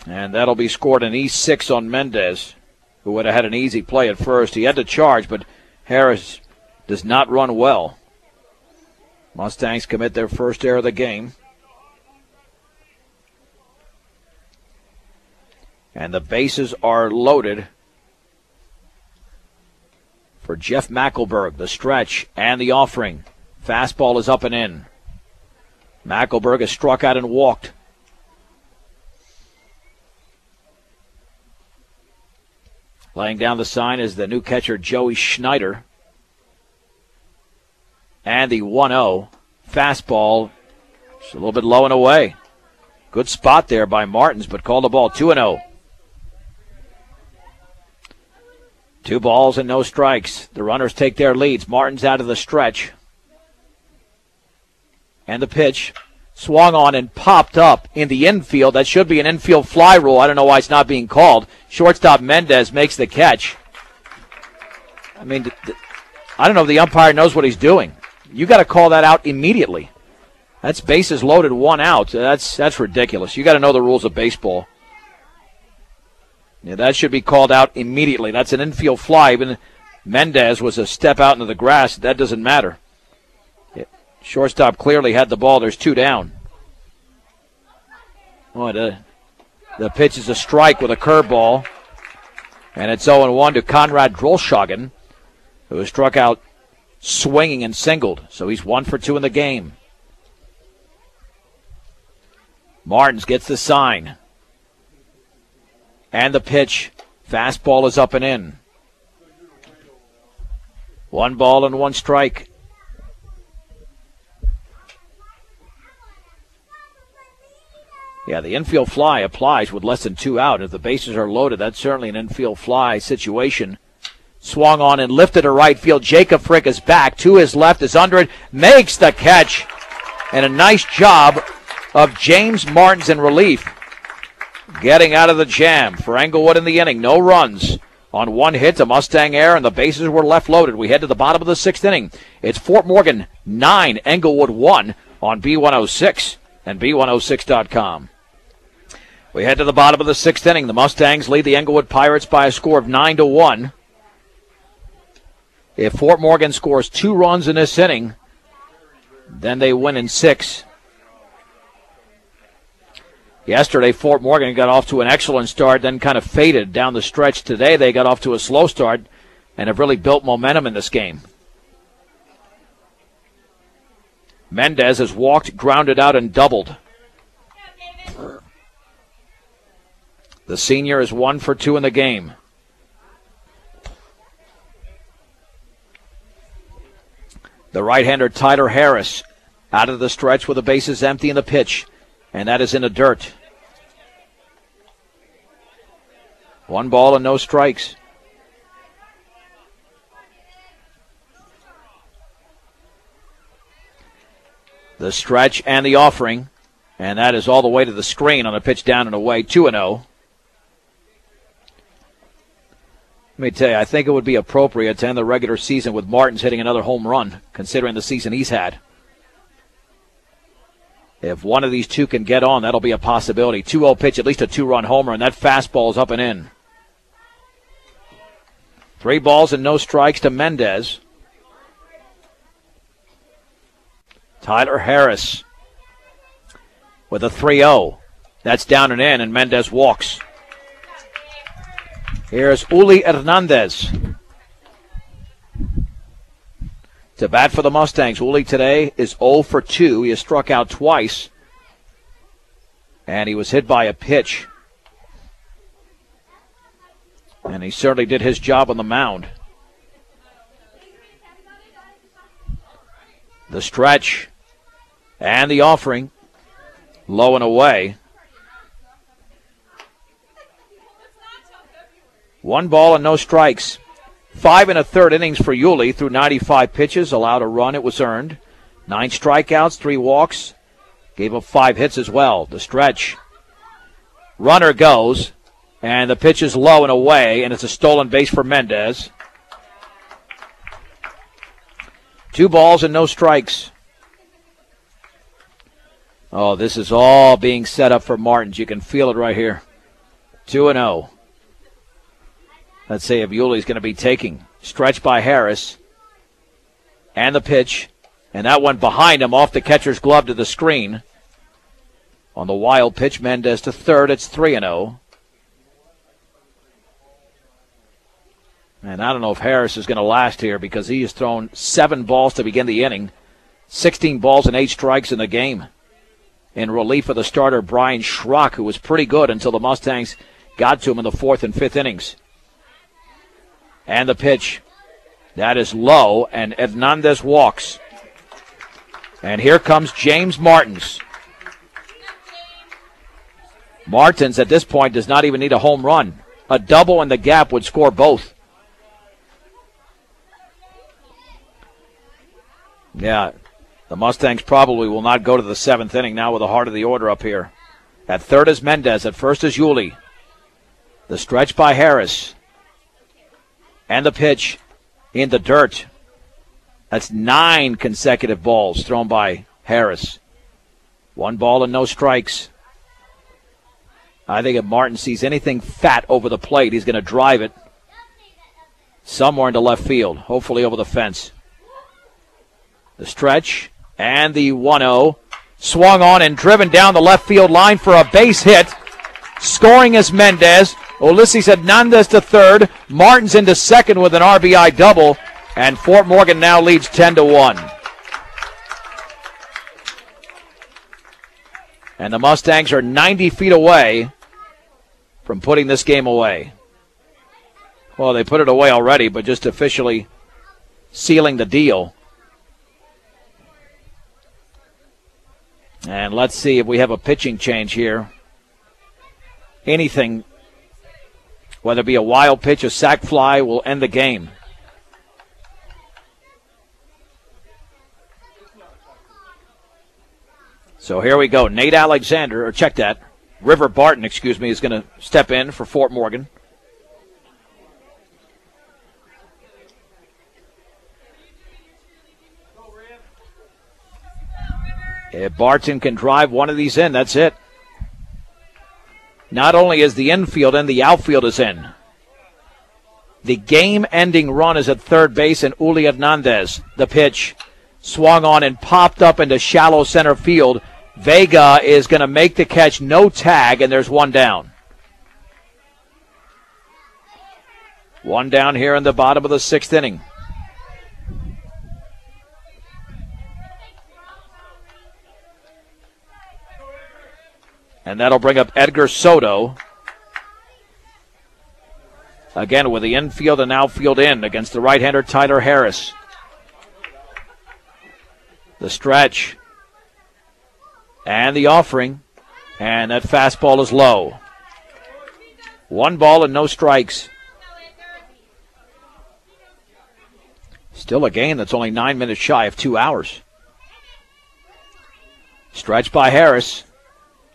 And that'll be scored an E6 on Mendez, who would have had an easy play at first. He had to charge, but Harris does not run well. Mustangs commit their first error of the game. And the bases are loaded for Jeff Mackelberg. The stretch and the offering. Fastball is up and in. Mackelberg has struck out and walked. Laying down the sign is the new catcher, Joey Schneider. And the 1-0 fastball. Just a little bit low and away. Good spot there by Martins, but called the ball 2-0. 2 balls and no strikes. The runners take their leads. Martins out of the stretch. And the pitch. swung on and popped up in the infield. That should be an infield fly rule. I don't know why it's not being called. Shortstop Mendez makes the catch. I mean, I don't know if the umpire knows what he's doing. You got to call that out immediately. That's bases loaded, 1 out. That's ridiculous. You got to know the rules of baseball. Yeah, that should be called out immediately. That's an infield fly. Even Mendez was a step out into the grass. That doesn't matter. Shortstop clearly had the ball. There's 2 down. Oh, the pitch is a strike with a curveball. And it's 0-1 to Conrad Drolshagen, who was struck out swinging and singled. So he's 1 for 2 in the game. Martins gets the sign. And the pitch. Fastball is up and in. 1 ball and 1 strike. Yeah, the infield fly applies with less than 2 out. If the bases are loaded, that's certainly an infield fly situation. Swung on and lifted to right field. Jacob Frick is back. To his left is under it. Makes the catch. And a nice job of James Martins in relief. Getting out of the jam for Englewood in the inning. No runs on 1 hit to Mustang Air, and the bases were left loaded. We head to the bottom of the 6th inning. It's Fort Morgan 9, Englewood 1 on B106 and B106.com. We head to the bottom of the 6th inning. The Mustangs lead the Englewood Pirates by a score of 9-1. If Fort Morgan scores 2 runs in this inning, then they win in 6. Yesterday, Fort Morgan got off to an excellent start, then kind of faded down the stretch. Today, they got off to a slow start and have really built momentum in this game. Mendez has walked, grounded out, and doubled. The senior is 1 for 2 in the game. The right-hander Tyler Harris out of the stretch with the bases empty in the pitch, and that is in the dirt. 1 ball and no strikes. The stretch and the offering, and that is all the way to the screen on a pitch down and away, 2-0. Let me tell you, I think it would be appropriate to end the regular season with Martins hitting another home run, considering the season he's had. If one of these 2 can get on, that'll be a possibility. 2-0 pitch, at least a 2-run homer, and that fastball is up and in. 3 balls and no strikes to Mendez. Tyler Harris with a 3-0. That's down and in, and Mendez walks. Here's Uli Hernandez to bat for the Mustangs. Uli today is 0 for 2. He has struck out twice, and he was hit by a pitch. And he certainly did his job on the mound. The stretch and the offering, low and away. 1 ball and no strikes. 5 1/3 innings for Yulee through 95 pitches. Allowed a run, it was earned. 9 strikeouts, 3 walks. Gave up 5 hits as well. The stretch. Runner goes, and the pitch is low and away, and it's a stolen base for Mendez. 2 balls and no strikes. Oh, this is all being set up for Martins. You can feel it right here. 2-0. Let's see if Yulee's going to be taking. Stretch by Harris. And the pitch. And that went behind him off the catcher's glove to the screen. On the wild pitch, Mendez to third. It's 3-0. And I don't know if Harris is going to last here because he has thrown 7 balls to begin the inning. 16 balls and 8 strikes in the game. In relief of the starter, Brian Schrock, who was pretty good until the Mustangs got to him in the 4th and 5th innings. And the pitch. That is low, and Hernandez walks. And here comes James Martins. Martins, at this point, does not even need a home run. A double in the gap would score both. Yeah, The Mustangs probably will not go to the 7th inning now with the heart of the order up here. At third is Mendez. At first is Yuli. The stretch by Harris. And the pitch in the dirt. That's 9 consecutive balls thrown by Harris. 1 ball and no strikes. I think if Martin sees anything fat over the plate, he's going to drive it somewhere into left field, hopefully over the fence. The stretch and the 1-0. Swung on and driven down the left field line for a base hit. Scoring is Mendez. Ulysses Hernandez to third. Martin's into second with an RBI double. And Fort Morgan now leads 10-1. And the Mustangs are 90 feet away from putting this game away. Well, they put it away already, but just officially sealing the deal. And let's see if we have a pitching change here. Anything, whether it be a wild pitch, a sac fly, will end the game. So here we go. Nate Alexander, or check that. River Barton, is going to step in for Fort Morgan. If Barton can drive one of these in, that's it. Not only is the infield in, the outfield is in. The game-ending run is at third base, and Uli Hernandez, the pitch, swung on and popped up into shallow center field. Vega is going to make the catch, no tag, and there's 1 down. 1 down here in the bottom of the 6th inning. And that'll bring up Edgar Soto. Again with the infield and outfield in against the right-hander Tyler Harris. The stretch. And the offering. And that fastball is low. 1 ball and no strikes. Still a game that's only 9 minutes shy of 2 hours. Stretch by Harris.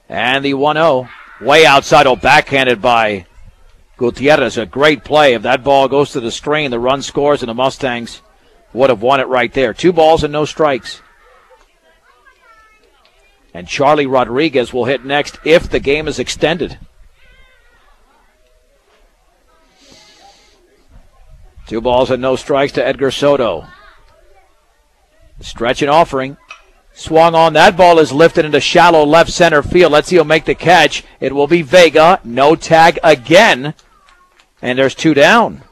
And the 1-0. Way outside, backhanded by Gutierrez. A great play. If that ball goes to the screen, the run scores, and the Mustangs would have won it right there. 2 balls and no strikes. And Charlie Rodriguez will hit next if the game is extended. 2 balls and no strikes to Edgar Soto. Stretch and offering. Swung on. That ball is lifted into shallow left center field. Let's see who'll make the catch. It will be Vega. No tag again. And there's 2 down.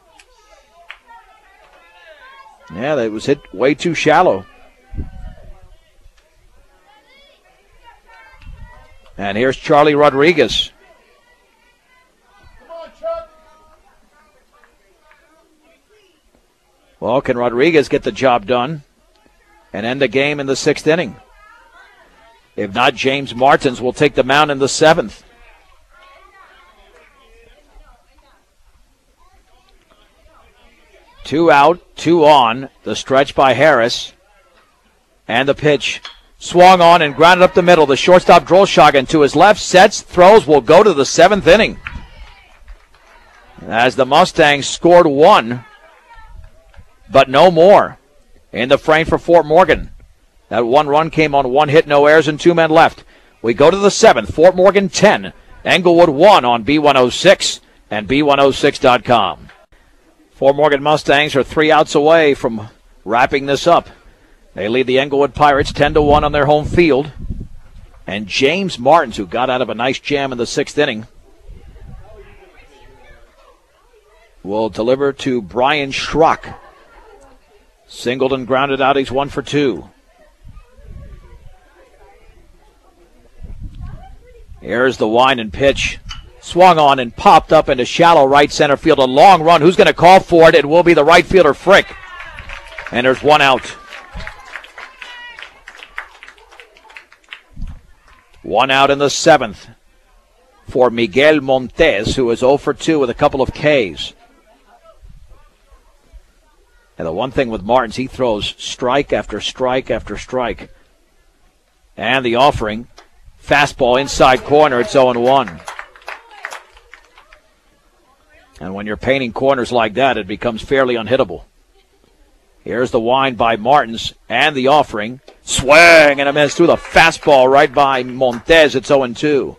Yeah, that was hit way too shallow. And here's Charlie Rodriguez. Well, can Rodriguez get the job done and end the game in the 6th inning? If not, James Martins will take the mound in the 7th. Two out, 2 on. The stretch by Harris. And the pitch swung on and grounded up the middle. The shortstop Drolshagen to his left, sets, throws, will go to the 7th inning. As the Mustangs scored 1, but no more in the frame for Fort Morgan. That 1 run came on 1 hit, no errors, and 2 men left. We go to the 7th. Fort Morgan 10, Englewood 1 on B106 and B106.com. Fort Morgan Mustangs are 3 outs away from wrapping this up. They lead the Englewood Pirates 10-1 on their home field. And James Martins, who got out of a nice jam in the 6th inning, will deliver to Brian Schrock. Singled and grounded out. He's 1 for 2. Here's the wind and pitch. Swung on and popped up into shallow right center field. A long run. Who's going to call for it? It will be the right fielder, Frick. And there's 1 out. 1 out in the 7th for Miguel Montes, who is 0 for 2 with a couple of Ks. And the one thing with Martins, he throws strike after strike after strike. And the offering, fastball inside corner, it's 0-1. And when you're painting corners like that, it becomes fairly unhittable. Here's the wind by Martins and the offering. Swing and a miss through the fastball right by Montez. It's 0-2.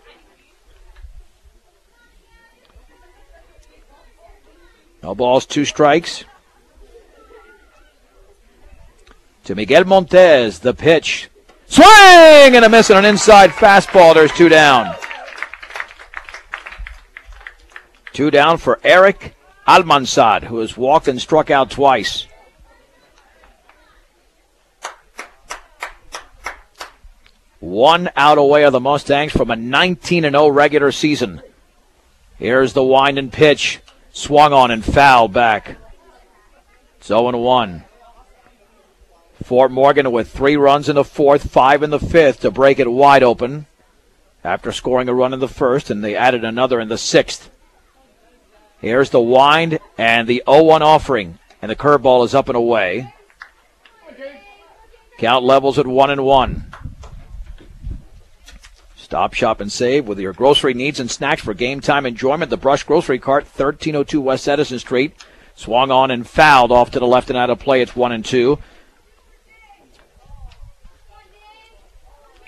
No balls, 2 strikes. To Miguel Montez, the pitch. Swing and a miss on an inside fastball. There's 2 down. 2 down for Eric Almanzad, who has walked and struck out twice. One out away of the Mustangs from a 19-0 regular season. Here's the wind and pitch. Swung on and fouled back. It's 0-1. Fort Morgan with 3 runs in the 4th, 5 in the 5th to break it wide open after scoring a run in the 1st, and they added another in the 6th. Here's the wind and the 0-1 offering, and the curveball is up and away. Count levels at 1-1. Stop, shop, and save with your grocery needs and snacks for game time enjoyment. The Brush Grocery Cart, 1302 West Edison Street. Swung on and fouled off to the left and out of play. It's 1-2.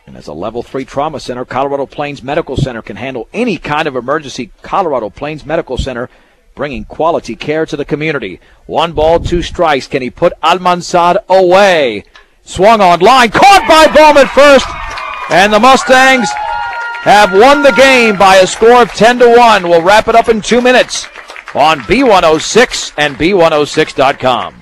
And as a level 3 trauma center, Colorado Plains Medical Center can handle any kind of emergency. Colorado Plains Medical Center, bringing quality care to the community. 1 ball, 2 strikes. Can he put Almanzad away? Swung on line, caught by Bowman first, and the Mustangs have won the game by a score of 10-1. We'll wrap it up in 2 minutes on B106 and B106.com.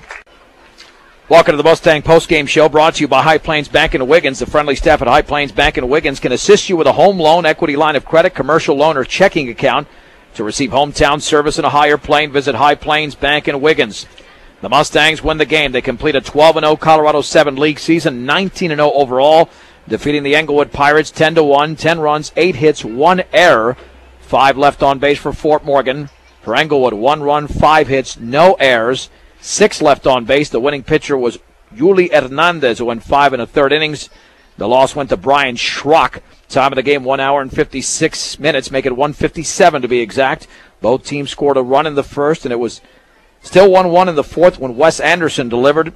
Welcome to the Mustang postgame show, brought to you by High Plains Bank in Wiggins. The friendly staff at High Plains Bank in Wiggins can assist you with a home loan, equity line of credit, commercial loan, or checking account. To receive hometown service in a higher plane, visit High Plains Bank in Wiggins. The Mustangs win the game. They complete a 12-0 Colorado 7 league season, 19-0 overall, defeating the Englewood Pirates 10-1, 10 runs, 8 hits, 1 error, 5 left on base for Fort Morgan. For Englewood, 1 run, 5 hits, no errors, 6 left on base. The winning pitcher was Yuli Hernandez, who went 5 1/3 innings. The loss went to Brian Schrock. Time of the game, 1 hour and 56 minutes, make it 1:57 to be exact. Both teams scored a run in the first, and it was still 1-1 in the 4th when Wes Anderson delivered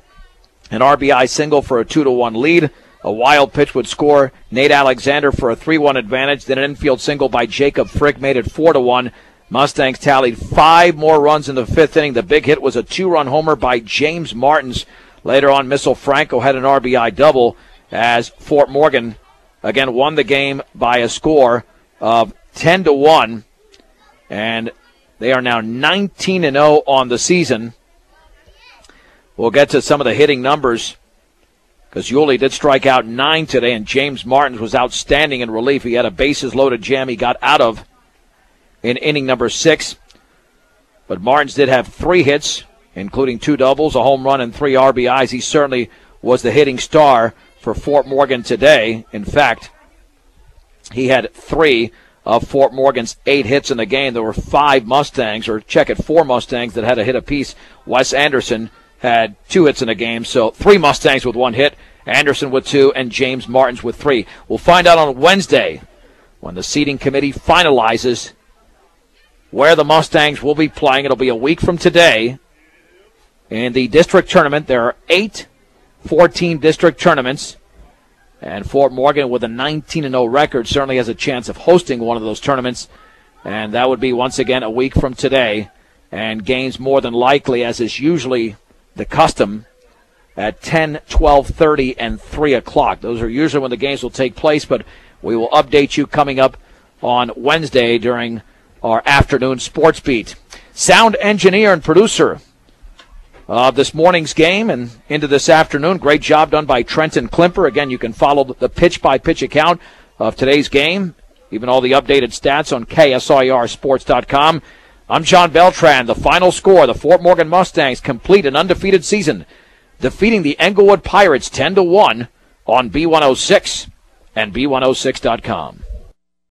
an RBI single for a 2-1 lead. A wild pitch would score Nate Alexander for a 3-1 advantage. Then an infield single by Jacob Frick made it 4-1. Mustangs tallied 5 more runs in the 5th inning. The big hit was a 2-run homer by James Martins. Later on, Missile Franco had an RBI double as Fort Morgan again won the game by a score of 10-1. And they are now 19-0 on the season. We'll get to some of the hitting numbers, because Yuli did strike out 9 today, and James Martins was outstanding in relief. He had a bases-loaded jam he got out of in inning number 6. But Martins did have 3 hits, including 2 doubles, a home run, and 3 RBIs. He certainly was the hitting star for Fort Morgan today. In fact, he had 3 of Fort Morgan's 8 hits in the game. There were 5 Mustangs, or check it, 4 Mustangs that had a hit apiece. Wes Anderson had 2 hits in the game, so 3 Mustangs with 1 hit, Anderson with 2, and James Martins with 3. We'll find out on Wednesday when the seating committee finalizes where the Mustangs will be playing. It'll be a week from today. In the district tournament, there are 8 14 district tournaments, and Fort Morgan with a 19-0 record certainly has a chance of hosting one of those tournaments, and that would be once again a week from today, and games more than likely, as is usually the custom, at 10, 12:30, and 3 o'clock. Those are usually when the games will take place, but we will update you coming up on Wednesday during our afternoon sports beat. Sound engineer and producer of this morning's game and into this afternoon. Great job done by Trenton Klimper. Again, you can follow the pitch-by-pitch account of today's game, even all the updated stats on KSIRsports.com. I'm John Beltran. The final score, the Fort Morgan Mustangs complete an undefeated season, defeating the Englewood Pirates 10-1 on B106 and B106.com.